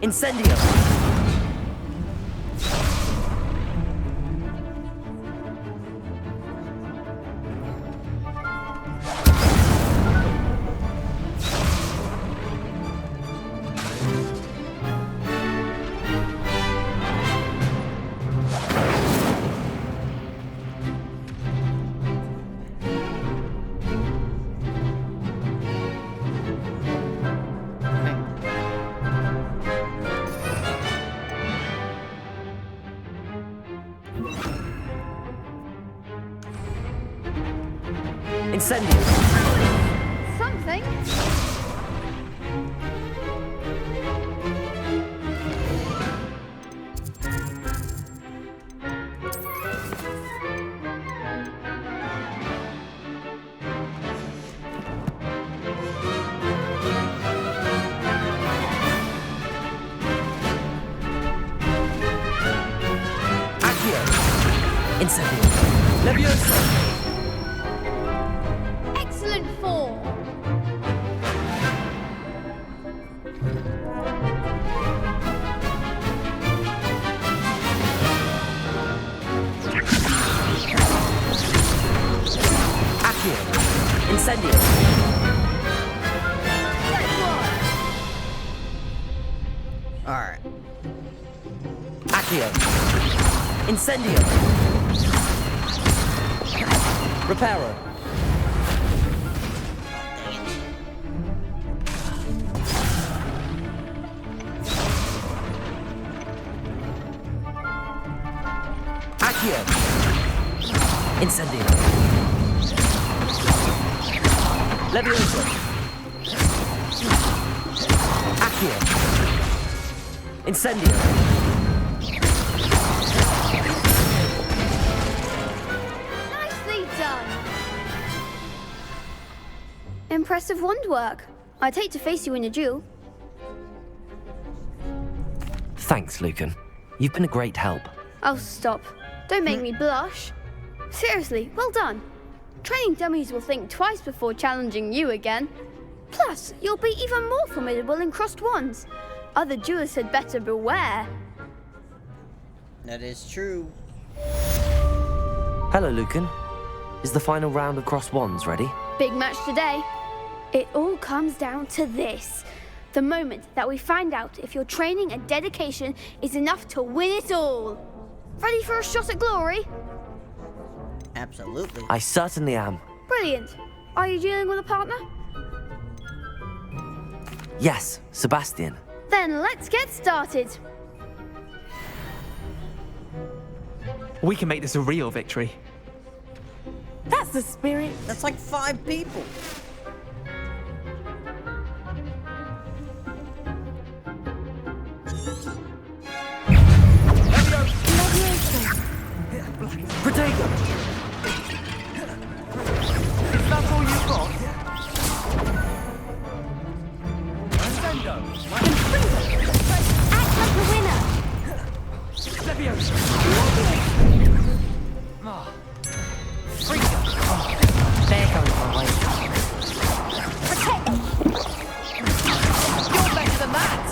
Incendio! Incendio! Incendio. Leviosa. Excellent form. Accio. Incendio. Alright. Accio. Incendio. Reparo. Accio. Incendio. Leviosa. Accio. Incendio. Nicely done. Impressive wand work. I'd hate to face you in a duel. Thanks, Lucan. You've been a great help. Oh, stop. Don't make me blush. Seriously, well done. Training dummies will think twice before challenging you again. Plus, you'll be even more formidable in crossed wands. Other duelists had better beware. That is true. Hello, Lucan. Is the final round of cross wands ready? Big match today. It all comes down to this. The moment that we find out if your training and dedication is enough to win it all. Ready for a shot at glory? Absolutely. I certainly am. Brilliant. Are you dealing with a partner? Yes, Sebastian. Then let's get started. We can make this a real victory. That's the spirit. That's like 5 people. Protego! Is that all you've got? Ascendo! Act like a winner. Leviosa! Freaker! There goes my way. You're better than that!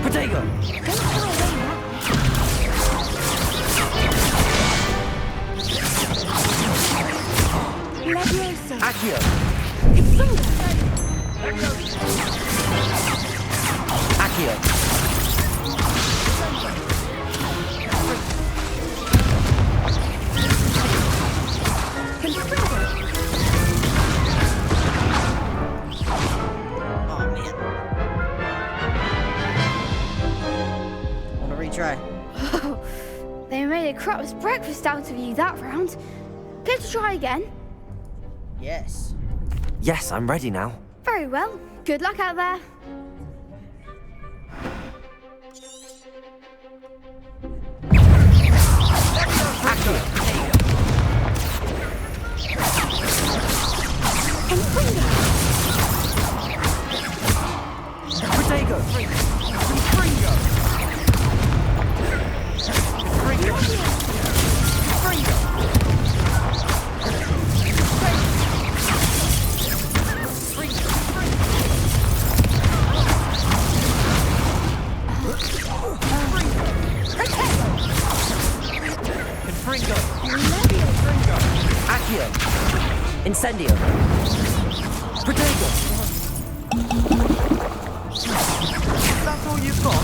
Protego! Accio! Accio! Wanna retry? They made a crap's breakfast out of you that round. Care to try again? Yes. Yes, I'm ready now. Very well. Good luck out there. Protego! Accio! Incendio! Protego! That's all you've got?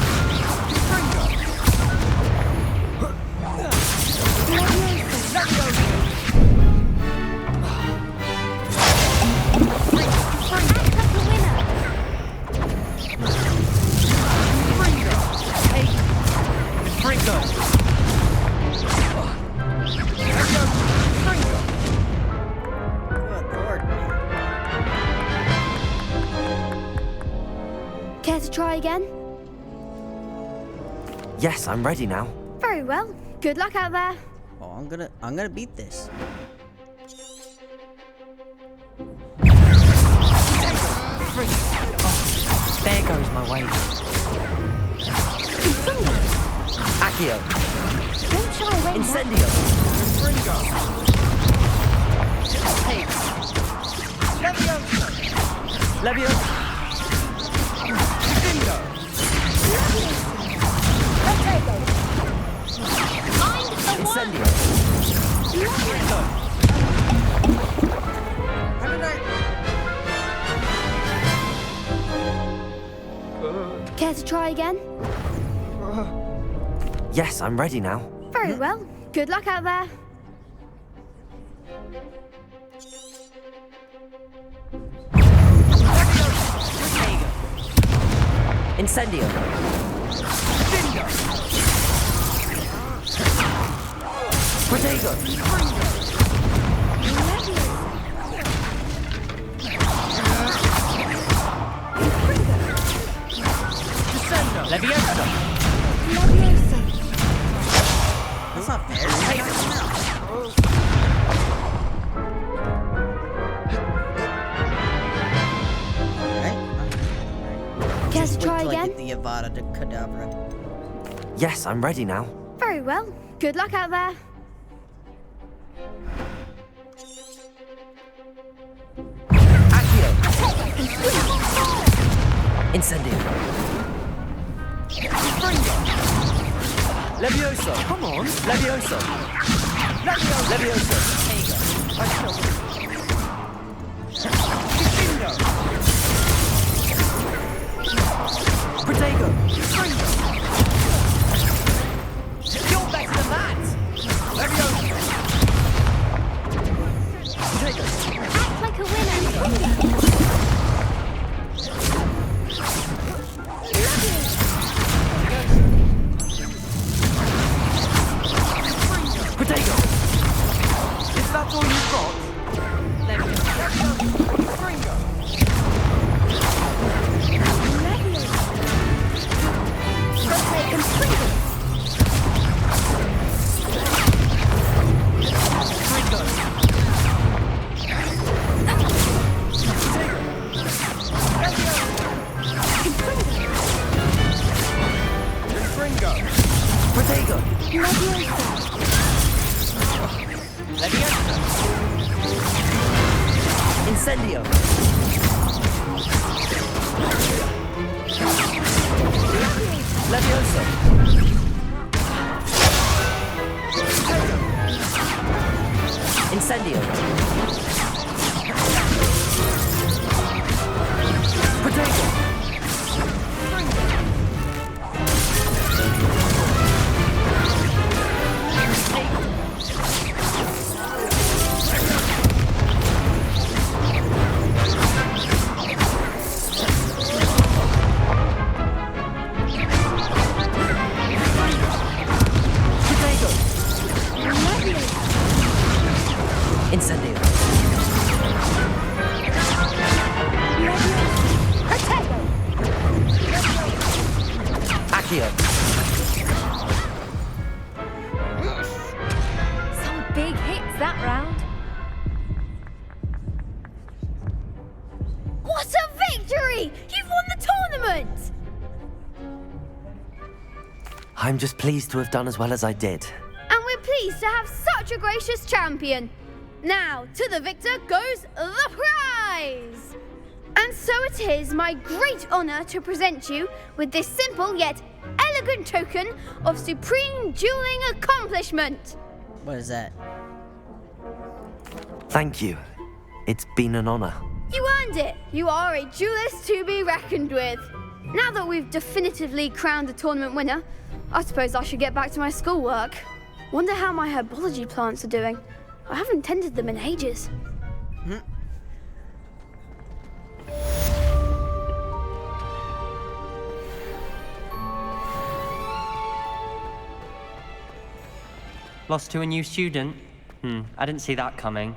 again? Yes, I'm ready now. Very well. Good luck out there. Oh, I'm gonna beat this. There goes my wave. Accio. Don't shy away. Incendio. Leviosa. Incendio. Care to try again? Yes, I'm ready now. Very well. Good luck out there. Incendio. Protego. Leviosa. That's not fair. Care to try Till I again? get the Avada Kedavra. Yes, I'm ready now. Very well. Good luck out there. Accio. Incendio. Leviosa. Come on. Leviosa. Leviosa. Protego. You're better than that. Leviosa. Act like a winner. Protego. Is that all you've got? Protego. Leviosa. Incendio. Leviosa. Incendio. Protego. Incendio. Accio. Some big hits that round. What a victory! You've won the tournament! I'm just pleased to have done as well as I did. And we're pleased to have such a gracious champion. Now, to the victor goes the prize! And so it is my great honour to present you with this simple yet elegant token of supreme dueling accomplishment. What is that? Thank you. It's been an honor. You earned it. You are a duelist to be reckoned with. Now that we've definitively crowned the tournament winner, I suppose I should get back to my schoolwork. Wonder how my herbology plants are doing. I haven't tended them in ages. Lost to a new student? I didn't see that coming.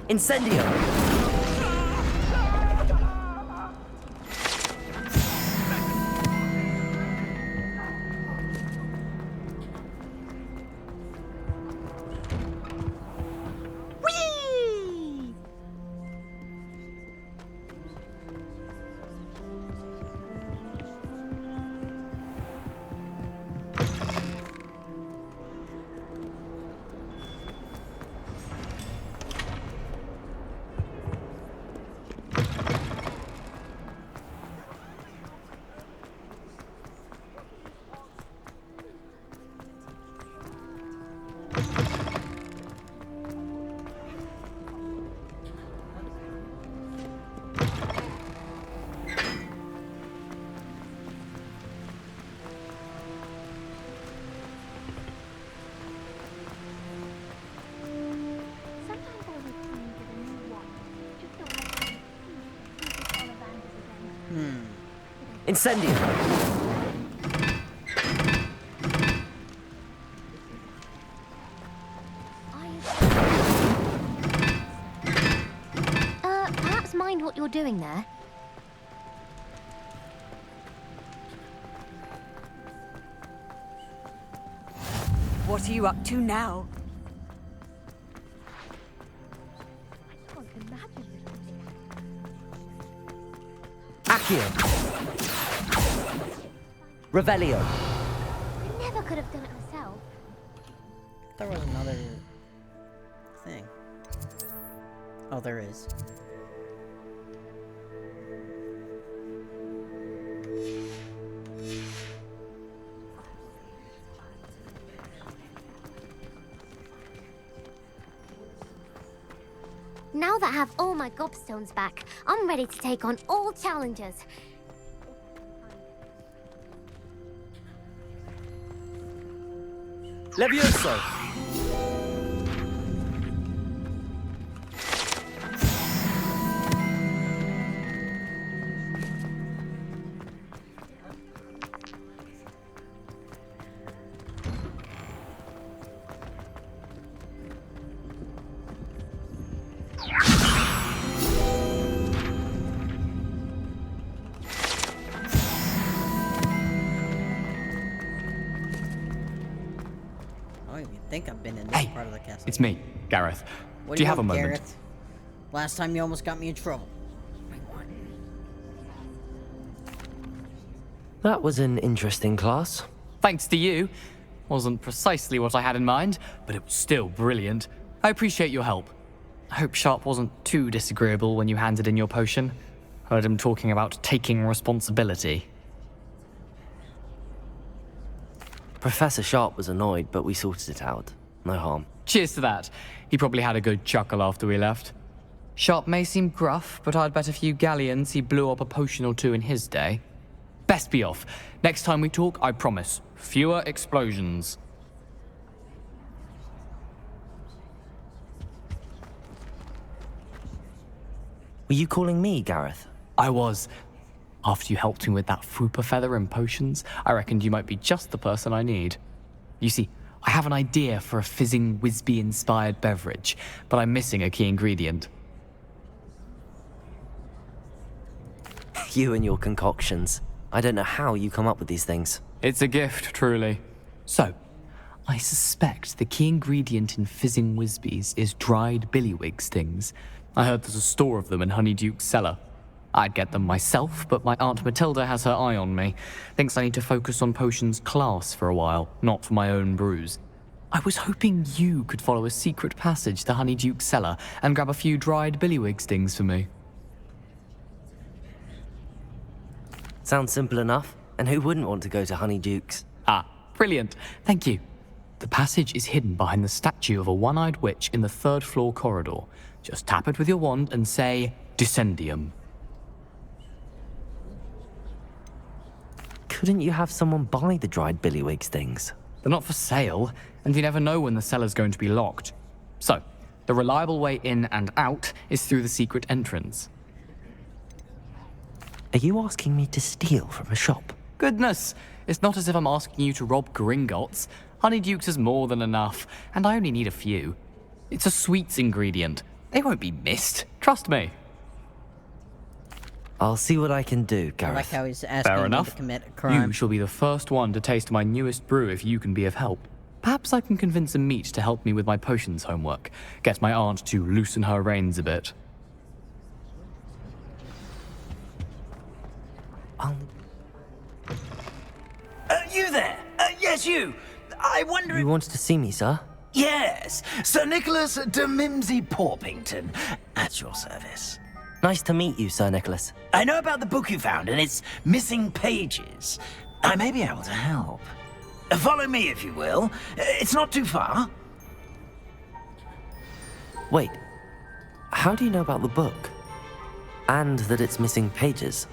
Incendio! Incendio! Perhaps mind what you're doing there? What are you up to now? Accio! Revelio! I never could have done it myself. There was another thing. Oh, there is. Now that I have all my gobstones back, I'm ready to take on all challenges. Levioso! I don't even think I've been in this part of the castle. It's me, Gareth. What Do you have a want, moment? Gareth? Last time you almost got me in trouble. That was an interesting class. Thanks to you. Wasn't precisely what I had in mind, but it was still brilliant. I appreciate your help. I hope Sharp wasn't too disagreeable when you handed in your potion. Heard him talking about taking responsibility. Professor Sharp was annoyed, but we sorted it out. No harm. Cheers to that. He probably had a good chuckle after we left. Sharp may seem gruff, but I'd bet a few galleons he blew up a potion or two in his day. Best be off. Next time we talk, I promise, fewer explosions. Were you calling me, Gareth? I was. After you helped me with that Fupa feather and potions, I reckoned you might be just the person I need. You see, I have an idea for a fizzing Whizbee-inspired beverage, but I'm missing a key ingredient. You and your concoctions. I don't know how you come up with these things. It's a gift, truly. So, I suspect the key ingredient in fizzing Whizbees is dried billywig stings. I heard there's a store of them in Honeyduke's cellar. I'd get them myself, but my Aunt Matilda has her eye on me. Thinks I need to focus on potions class for a while, not for my own brews. I was hoping you could follow a secret passage to Honeyduke's cellar and grab a few dried billywig stings for me. Sounds simple enough. And who wouldn't want to go to Honeyduke's? Ah, brilliant. Thank you. The passage is hidden behind the statue of a one-eyed witch in the third-floor corridor. Just tap it with your wand and say, Descendium. Couldn't you have someone buy the dried billywig stings? They're not for sale, and you never know when the cellar's going to be locked. So, the reliable way in and out is through the secret entrance. Are you asking me to steal from a shop? Goodness, it's not as if I'm asking you to rob Gringotts. Honeyduke's is more than enough, and I only need a few. It's a sweets ingredient. They won't be missed. Trust me. I'll see what I can do, I like Gareth. how he's asking Fair me enough. to commit a crime. You shall be the first one to taste my newest brew if you can be of help. Perhaps I can convince a meat to help me with my potions homework. Get my aunt to loosen her reins a bit. You there? Yes, you. I wonder if... You wanted to see me, sir? Yes, Sir Nicholas de Mimsy Porpington. At your service. Nice to meet you, Sir Nicholas. I know about the book you found and its missing pages. I may be able to help. Follow me, if you will. It's not too far. Wait, how do you know about the book? And that it's missing pages?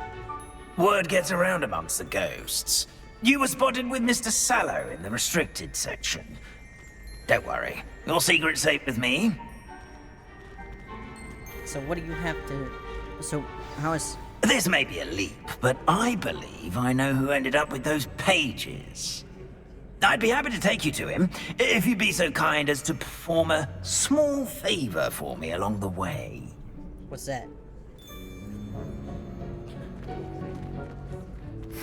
Word gets around amongst the ghosts. You were spotted with Mr. Sallow in the restricted section. Don't worry, your secret's safe with me. So what do you have to... So, how is... This may be a leap, but I believe I know who ended up with those pages. I'd be happy to take you to him, if you'd be so kind as to perform a small favor for me along the way. What's that?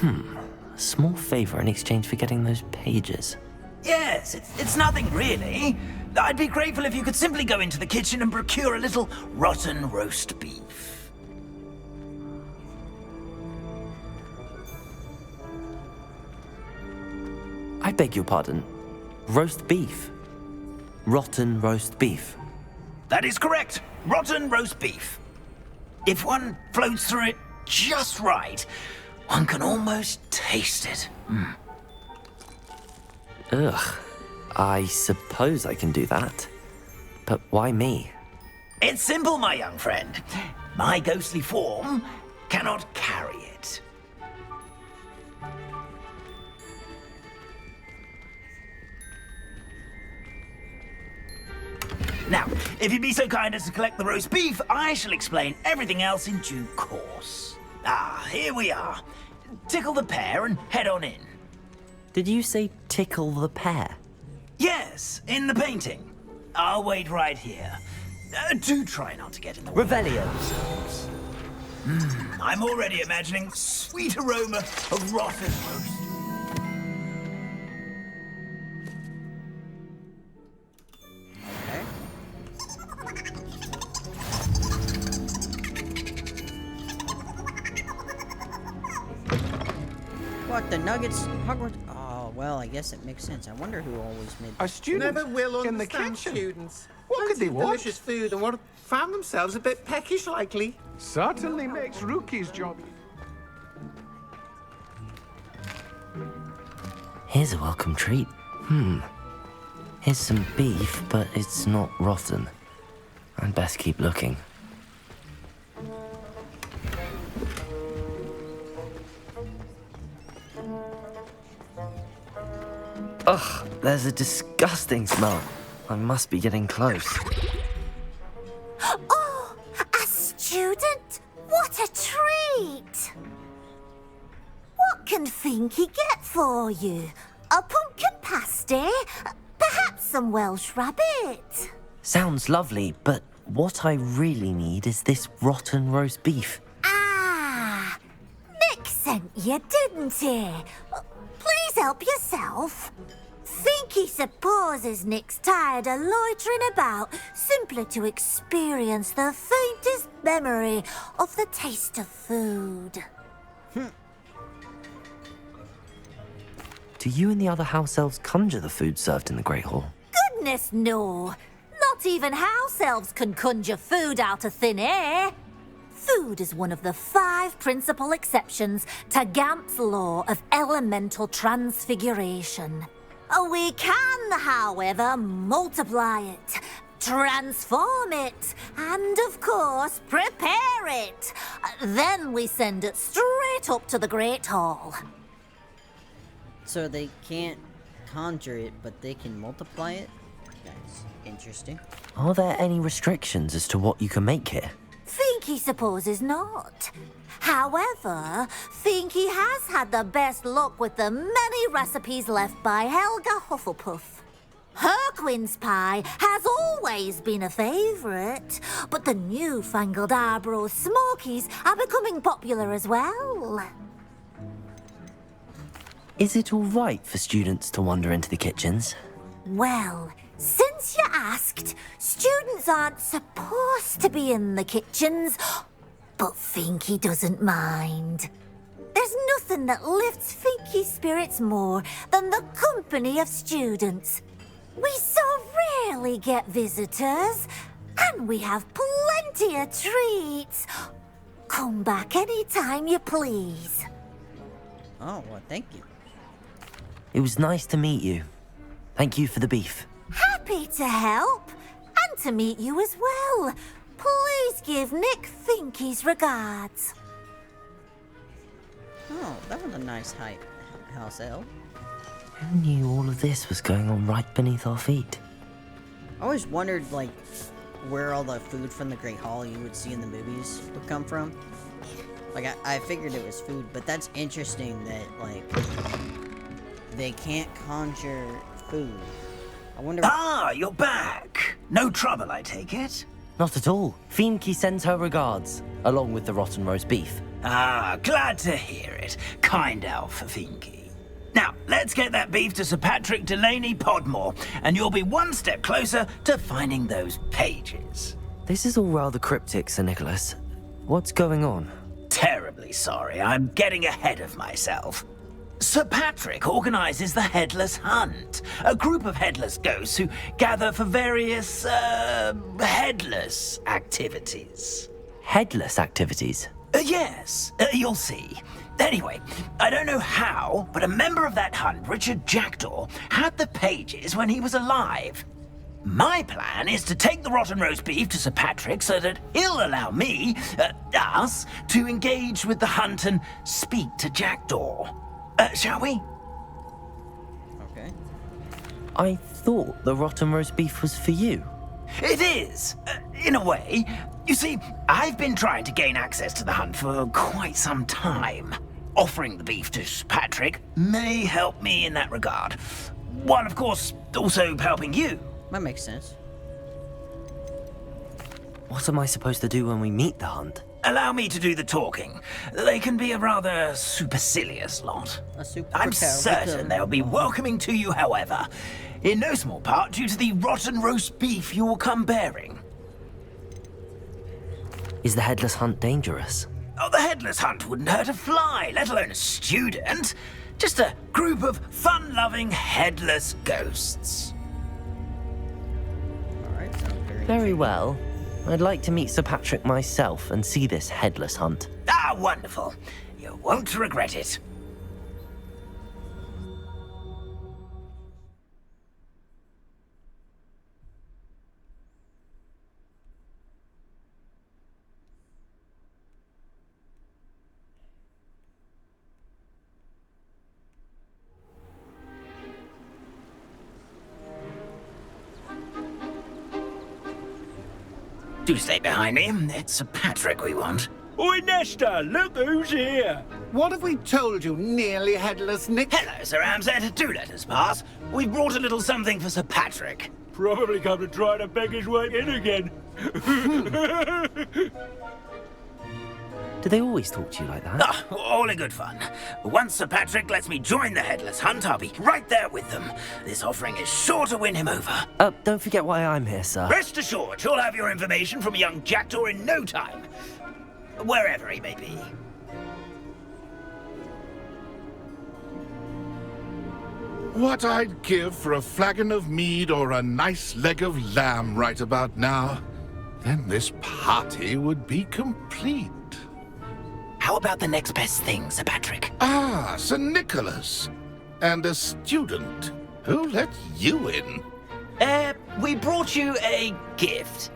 A small favor in exchange for getting those pages. Yes, it's nothing really. I'd be grateful if you could simply go into the kitchen and procure a little rotten roast beef. I beg your pardon. Roast beef. Rotten roast beef. That is correct. Rotten roast beef. If one floats through it just right, one can almost taste it. Ugh. I suppose I can do that. But why me? It's simple, my young friend. My ghostly form cannot carry it. Now, if you'd be so kind as to collect the roast beef, I shall explain everything else in due course. Ah, here we are. Tickle the pear and head on in. Did you say tickle the pear? Yes, in the painting. I'll wait right here. Do try not to get in the way. Revelio. I'm already imagining sweet aroma of rotten roast. What, the nuggets? Hogwarts? Oh, well, I guess it makes sense. I wonder who always made... A student Never will in the understand kitchen. students. What could they want? Delicious food and found themselves a bit peckish likely. Certainly makes Rookie's job. Here's a welcome treat. Here's some beef, but it's not rotten. I'd best keep looking. Ugh, there's a disgusting smell. I must be getting close. Oh, a student? What a treat! What can Finky get for you? A pumpkin pasty? Perhaps some Welsh rabbit? Sounds lovely, but what I really need is this rotten roast beef. Ah, Nick sent you, didn't he? Please help yourself. Finky supposes Nick's tired of loitering about simply to experience the faintest memory of the taste of food. Do you and the other house elves conjure the food served in the Great Hall? Goodness, no. Not even house elves can conjure food out of thin air. Food is one of the 5 principal exceptions to Gamp's law of elemental transfiguration. We can, however, multiply it, transform it, and, of course, prepare it. Then we send it straight up to the Great Hall. So they can't conjure it, but they can multiply it? That's interesting. Are there any restrictions as to what you can make here? Finky supposes not. However, Finky has had the best luck with the many recipes left by Helga Hufflepuff. Hirquin's pie has always been a favourite, but the newfangled Arbroath Smokies are becoming popular as well. Is it all right for students to wander into the kitchens? Well, since you asked, students aren't supposed to be in the kitchens, but Finky doesn't mind. There's nothing that lifts Finky's spirits more than the company of students. We so rarely get visitors, and we have plenty of treats. Come back any time you please. Oh, well, thank you. It was nice to meet you. Thank you for the beef. Happy to help, and to meet you as well. Please give Nick Finky's regards. Oh, that was a nice house elf. Who knew all of this was going on right beneath our feet? I always wondered, like, where all the food from the Great Hall you would see in the movies would come from. Like, I figured it was food, but that's interesting that, like, they can't conjure food. I wonder... Ah, you're back. No trouble, I take it? Not at all. Finky sends her regards, along with the rotten roast beef. Ah, glad to hear it. Kind elf, Finky. Now, let's get that beef to Sir Patrick Delaney Podmore, and you'll be one step closer to finding those pages. This is all rather cryptic, Sir Nicholas. What's going on? Terribly sorry, I'm getting ahead of myself. Sir Patrick organises the Headless Hunt, a group of headless ghosts who gather for various, headless activities. Headless activities? Yes, you'll see. Anyway, I don't know how, but a member of that hunt, Richard Jackdaw, had the pages when he was alive. My plan is to take the rotten roast beef to Sir Patrick so that he'll allow me, us, to engage with the hunt and speak to Jackdaw. Shall we? Okay. I thought the rotten roast beef was for you. It is, in a way. You see, I've been trying to gain access to the hunt for quite some time. Offering the beef to Sir Patrick may help me in that regard. While, of course, also helping you. That makes sense. What am I supposed to do when we meet the hunt? Allow me to do the talking. They can be a rather supercilious lot. I'm certain they'll be welcoming to you, however. In no small part due to the rotten roast beef you'll come bearing. Is the headless hunt dangerous? Oh, the headless hunt wouldn't hurt a fly, let alone a student. Just a group of fun-loving headless ghosts. Alright, sounds Very well. I'd like to meet Sir Patrick myself and see this headless hunt. Ah, wonderful. You won't regret it. Do stay behind me. It's Sir Patrick we want. Oi, Nesta, look who's here. What have we told you, nearly headless Nick? Hello, Sir Amset. Do let us pass. We've brought a little something for Sir Patrick. Probably come to try to beg his way in again. Do they always talk to you like that? Ah, all in good fun. Once Sir Patrick lets me join the Headless Hunt, I'll be right there with them. This offering is sure to win him over. Don't forget why I'm here, sir. Rest assured, you'll have your information from a young Jackdaw in no time. Wherever he may be. What I'd give for a flagon of mead or a nice leg of lamb right about now. Then this party would be complete. How about the next best thing, Sir Patrick? Ah, Sir Nicholas. And a student. Who let you in? We brought you a gift.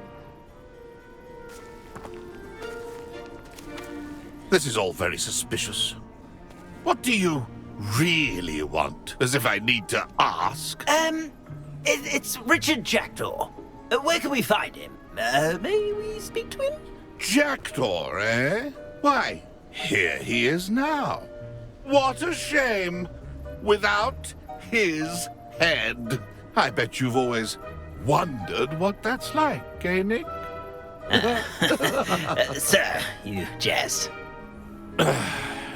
This is all very suspicious. What do you really want? As if I need to ask. It's Richard Jackdaw. Where can we find him? May we speak to him? Jackdaw, eh? Why, here he is now. What a shame. Without his head. I bet you've always wondered what that's like, eh, Nick? Sir, you jest.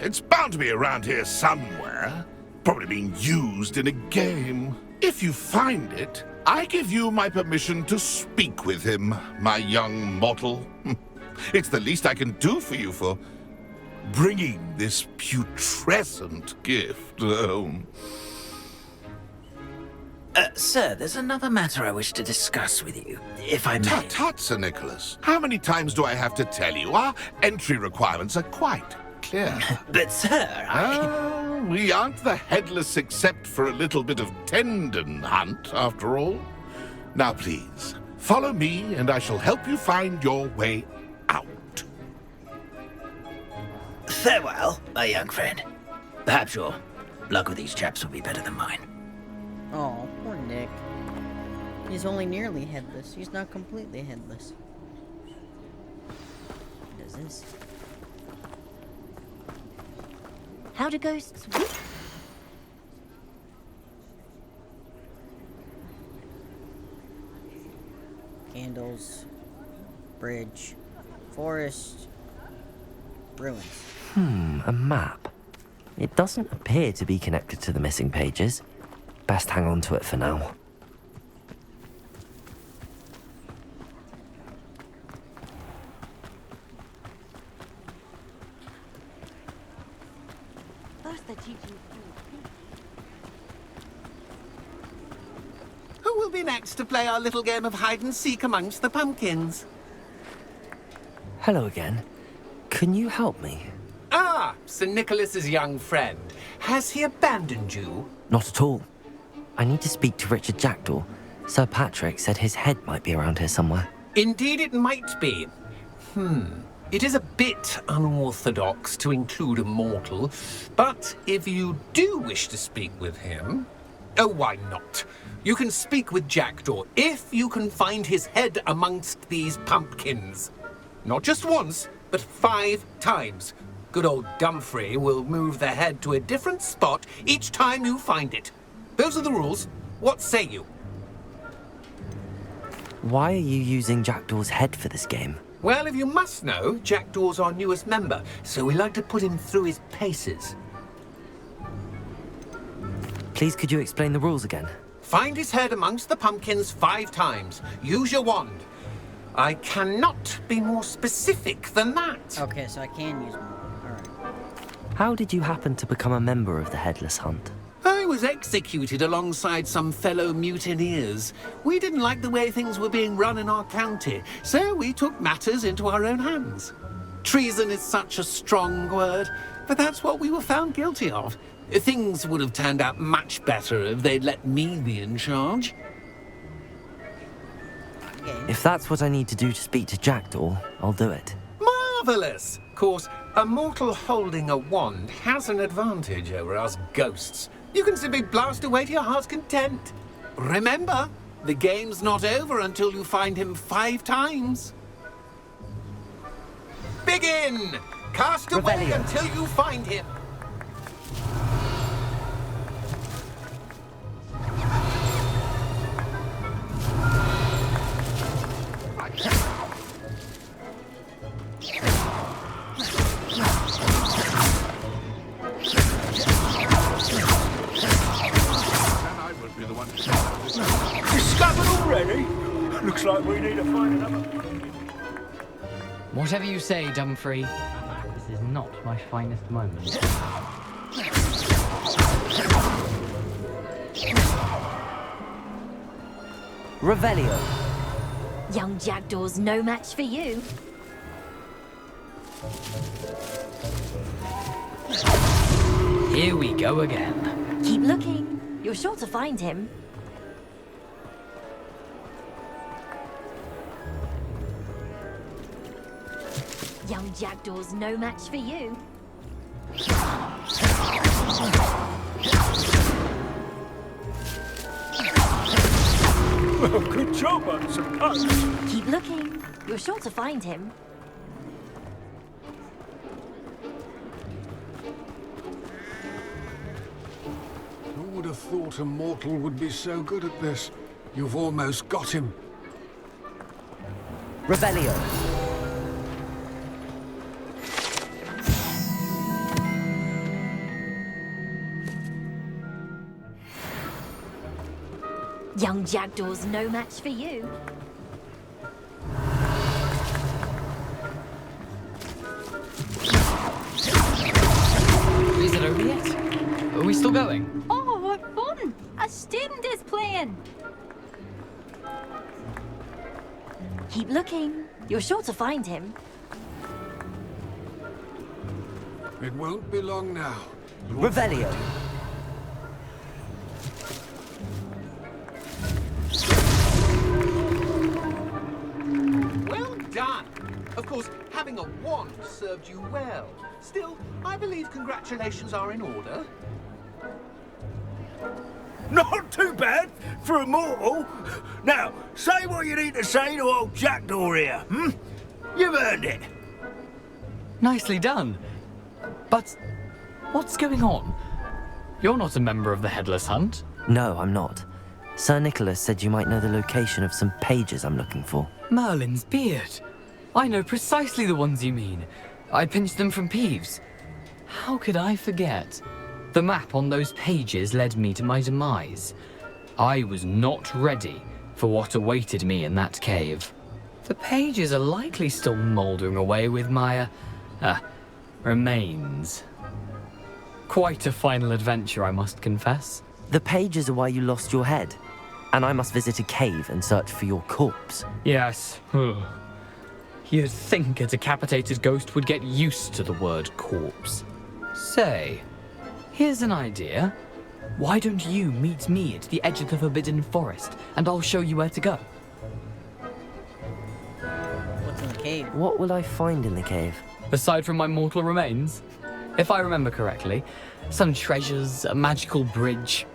It's bound to be around here somewhere. Probably being used in a game. If you find it, I give you my permission to speak with him, my young mortal. It's the least I can do for you for bringing this putrescent gift home. Sir, there's another matter I wish to discuss with you, if I may. Tut, Sir Nicholas. How many times do I have to tell you? Our entry requirements are quite clear. But, sir, we aren't the headless except for a little bit of tendon hunt, after all. Now, please, follow me, and I shall help you find your way out. Farewell, my young friend. Perhaps your luck with these chaps will be better than mine. Oh, poor Nick. He's only nearly headless. He's not completely headless. What is this? How do ghosts... Candles, bridge, forest, ruins. A map. It doesn't appear to be connected to the missing pages. Best hang on to it for now. Who will be next to play our little game of hide-and-seek amongst the pumpkins? Hello again. Can you help me? Ah, Sir Nicholas's young friend. Has he abandoned you? Not at all. I need to speak to Richard Jackdaw. Sir Patrick said his head might be around here somewhere. Indeed it might be. It is a bit unorthodox to include a mortal, but if you do wish to speak with him... Oh, why not? You can speak with Jackdaw if you can find his head amongst these pumpkins. Not just once, but 5 times. Good old Dumfrey will move the head to a different spot each time you find it. Those are the rules. What say you? Why are you using Jackdaw's head for this game? Well, if you must know, Jackdaw's our newest member, so we like to put him through his paces. Please, could you explain the rules again? Find his head amongst the pumpkins 5 times. Use your wand. I cannot be more specific than that. Okay, so I can use one. Alright. How did you happen to become a member of the Headless Hunt? I was executed alongside some fellow mutineers. We didn't like the way things were being run in our county, so we took matters into our own hands. Treason is such a strong word, but that's what we were found guilty of. Things would have turned out much better if they'd let me be in charge. If that's what I need to do to speak to Jackdaw, I'll do it. Marvellous! Of course, a mortal holding a wand has an advantage over us ghosts. You can simply blast away to your heart's content. Remember, the game's not over until you find him 5 times. Begin! Cast away until you find him. Discovered already? Looks like we need to find another. Whatever you say, Dumfrey. This is not my finest moment. Revelio. Young Jackdaw's no match for you. Here we go again. Keep looking. You're sure to find him. Young Jackdaw's no match for you. Well, good job, I suppose. Keep looking. You're sure to find him. Who would have thought a mortal would be so good at this. You've almost got him. Revelio. Young Jackdaw's no match for you. Is it over yet? Are we still going? Oh, what fun! A student is playing. Keep looking. You're sure to find him. It won't be long now. Revelio. Well done! Of course, having a wand served you well. Still, I believe congratulations are in order. Not too bad for a mortal. Now, say what you need to say to old Jackdaw here, hmm? You've earned it. Nicely done. But what's going on? You're not a member of the Headless Hunt. No, I'm not. Sir Nicholas said you might know the location of some pages I'm looking for. Merlin's beard. I know precisely the ones you mean. I pinched them from Peeves. How could I forget? The map on those pages led me to my demise. I was not ready for what awaited me in that cave. The pages are likely still mouldering away with my, remains. Quite a final adventure, I must confess. The pages are why you lost your head, and I must visit a cave and search for your corpse. Yes. You'd think a decapitated ghost would get used to the word corpse. Say, here's an idea. Why don't you meet me at the edge of the Forbidden Forest, and I'll show you where to go? What's in the cave? What will I find in the cave? Aside from my mortal remains? If I remember correctly, some treasures, a magical bridge.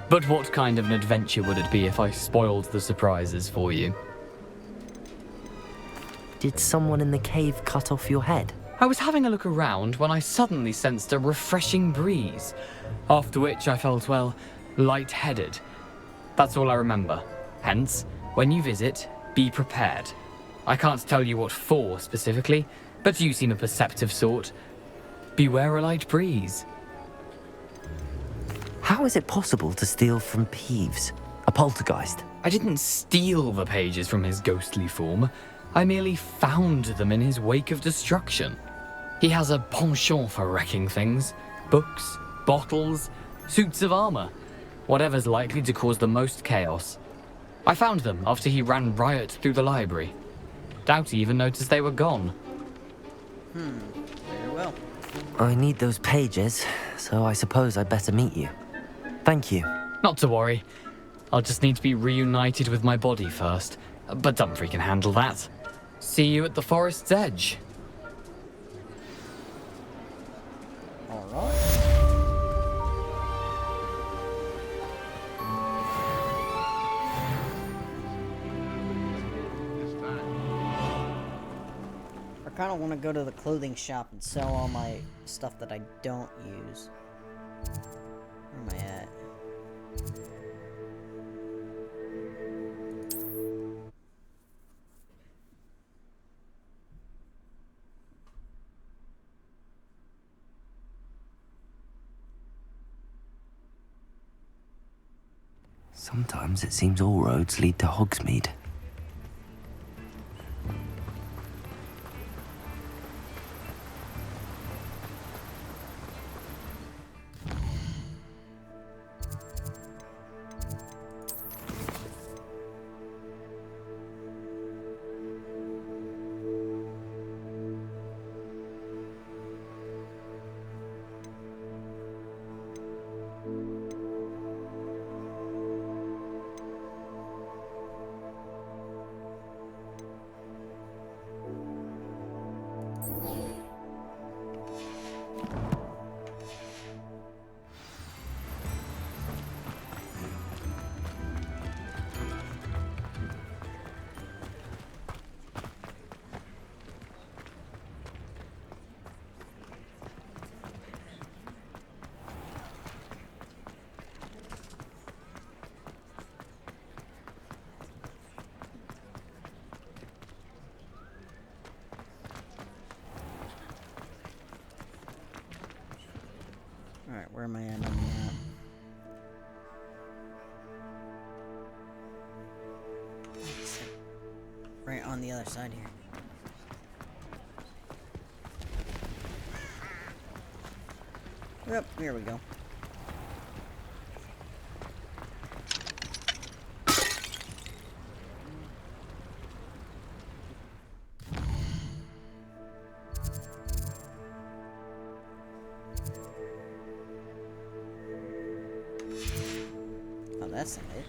But what kind of an adventure would it be if I spoiled the surprises for you? Did someone in the cave cut off your head? I was having a look around when I suddenly sensed a refreshing breeze, after which I felt, well, lightheaded. That's all I remember. Hence, when you visit, be prepared. I can't tell you what for specifically, but you seem a perceptive sort. Beware a light breeze. How is it possible to steal from Peeves, a poltergeist? I didn't steal the pages from his ghostly form. I merely found them in his wake of destruction. He has a penchant for wrecking things. Books, bottles, suits of armor. Whatever's likely to cause the most chaos. I found them after he ran riot through the library. Doubt he even noticed they were gone. Very well. I need those pages, so I suppose I'd better meet you. Thank you. Not to worry. I'll just need to be reunited with my body first. But Dumfries can handle that. See you at the forest's edge. Alright. I kind of want to go to the clothing shop and sell all my stuff that I don't use. Where am I at? Sometimes it seems all roads lead to Hogsmeade. Where am I at on the map? Right on the other side here. Yep, here we go. Oh, that's not it.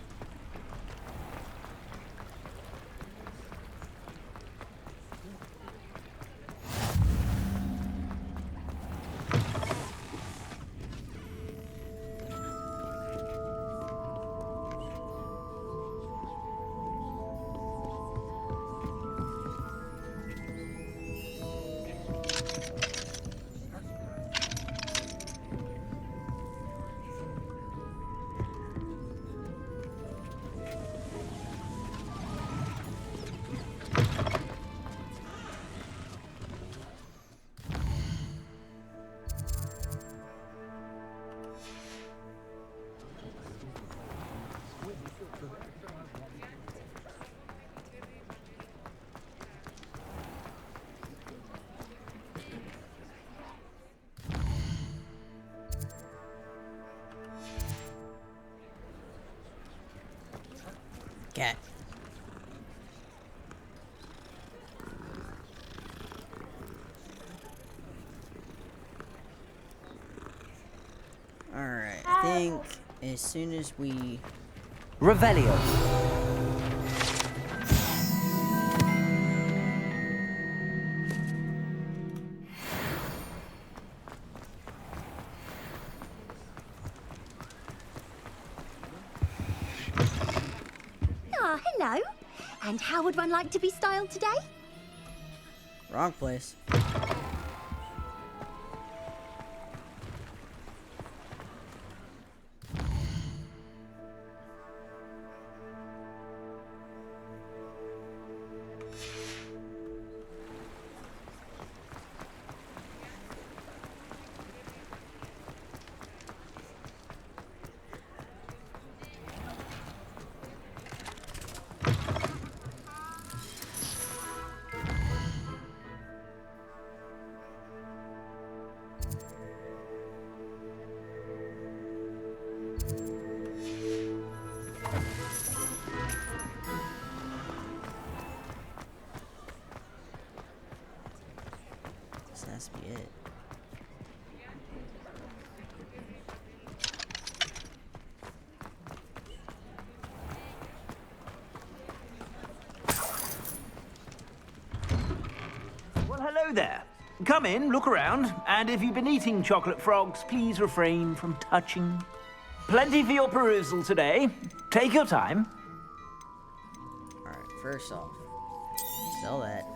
Cat. Alright, I think as soon as we... Revelio. Ah, hello. And how would one like to be styled today? Wrong place. This has to be it. Well, hello there. Come in, look around, and if you've been eating chocolate frogs, please refrain from touching. Plenty for your perusal today. Take your time. Alright, first off, sell that.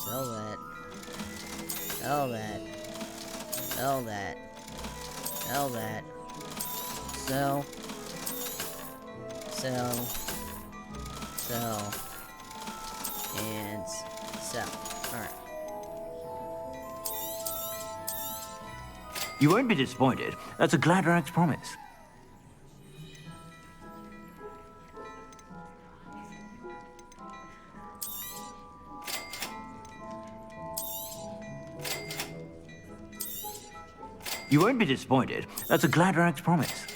Sell that. Sell that. Sell that. Sell that. Sell. Sell. Sell. And sell. Alright. You won't be disappointed. That's a Gladrax promise. You won't be disappointed. That's a Gladrax promise.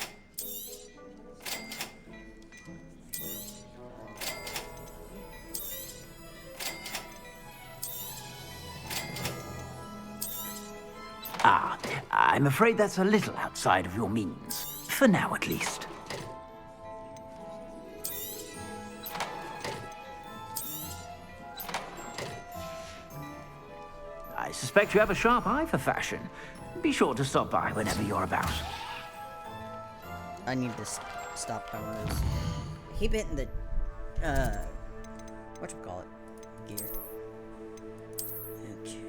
Ah, I'm afraid that's a little outside of your means. For now, at least. I suspect you have a sharp eye for fashion. Be sure to stop by whenever you're about. I need to stop powers. Keep hitting the, whatchamacallit, gear. Okay,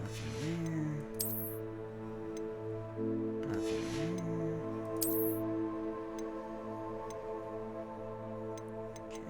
nothing in there. Nothing there. Nothing there. Okay.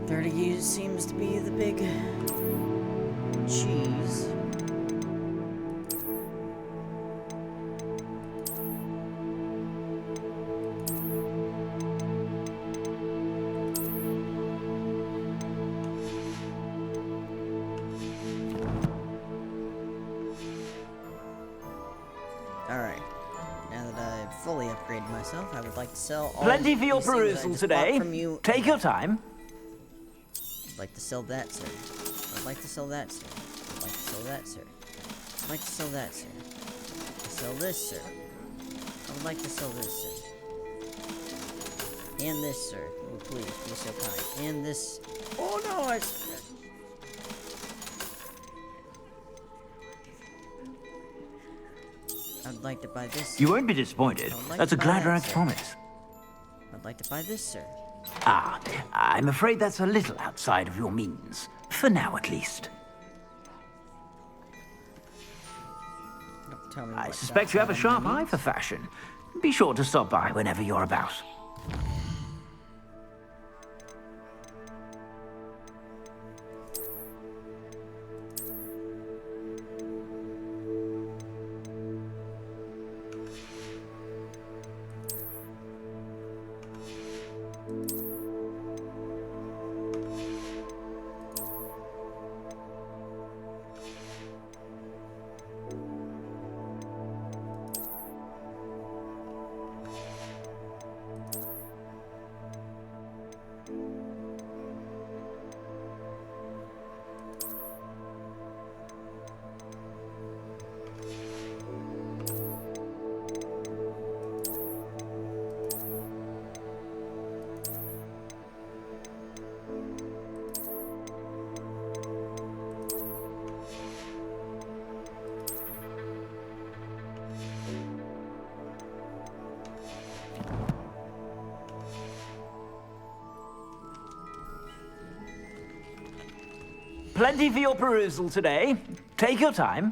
30 seems to be the big cheese. Alright, now that I've fully upgraded myself, I would like to sell all Plenty for your these things that I perusal just today. bought from you. Take your time. I'd like to sell that, sir. I'd like to sell that, sir. I'd like to sell that, sir. I'd like to sell that, sir. Sell this, sir. I would like to sell this, sir. And this, sir. Oh, please, be so kind. And this. Oh no, I'd like to buy this. You won't be disappointed. That's a Gladrax promise. I'd like to buy this, sir. Ah, I'm afraid that's a little outside of your means. For now, at least. Don't tell me I what suspect you have a sharp eye for fashion. Be sure to stop by whenever you're about. Plenty for your perusal today. Take your time.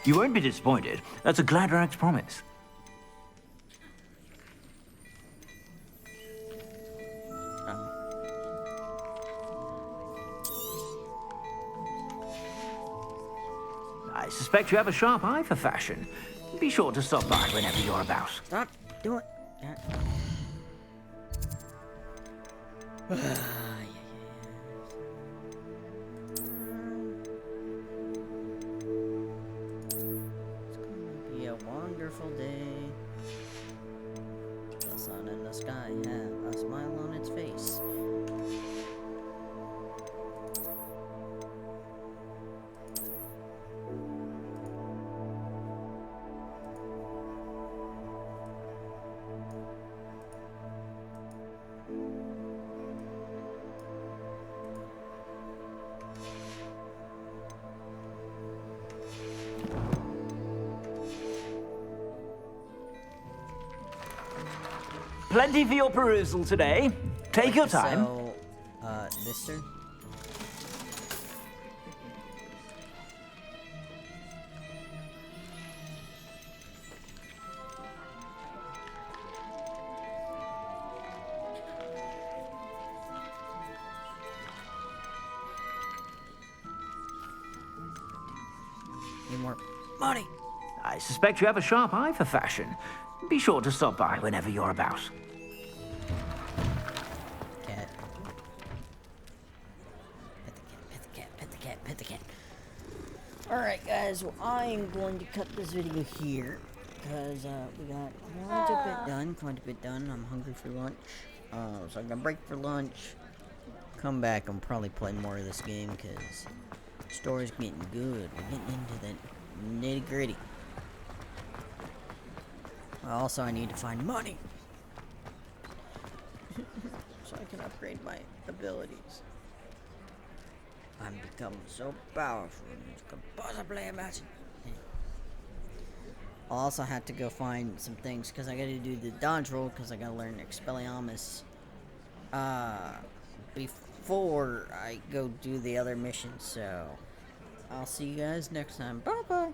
You won't be disappointed. That's a Gladrax promise. I suspect you have a sharp eye for fashion. Be sure to stop by whenever you're about. Stop doing that. It's gonna be a wonderful day. The sun in the sky have a smile on its face. Plenty for your perusal today. Take your time. So, this, sir? Need more money. I suspect you have a sharp eye for fashion. Be sure to stop by whenever you're about. Cat. Pet the cat. Alright, guys, well, I am going to cut this video here. Because, we got quite a bit done. I'm hungry for lunch. So I'm gonna break for lunch. Come back and probably play more of this game, because the story's getting good. We're getting into that nitty-gritty. Also, I need to find money. So I can upgrade my abilities. I'm becoming so powerful, you can possibly imagine. I'll also have to go find some things because I gotta do the dodge roll because I gotta learn Expelliarmus before I go do the other missions. So I'll see you guys next time. Bye bye.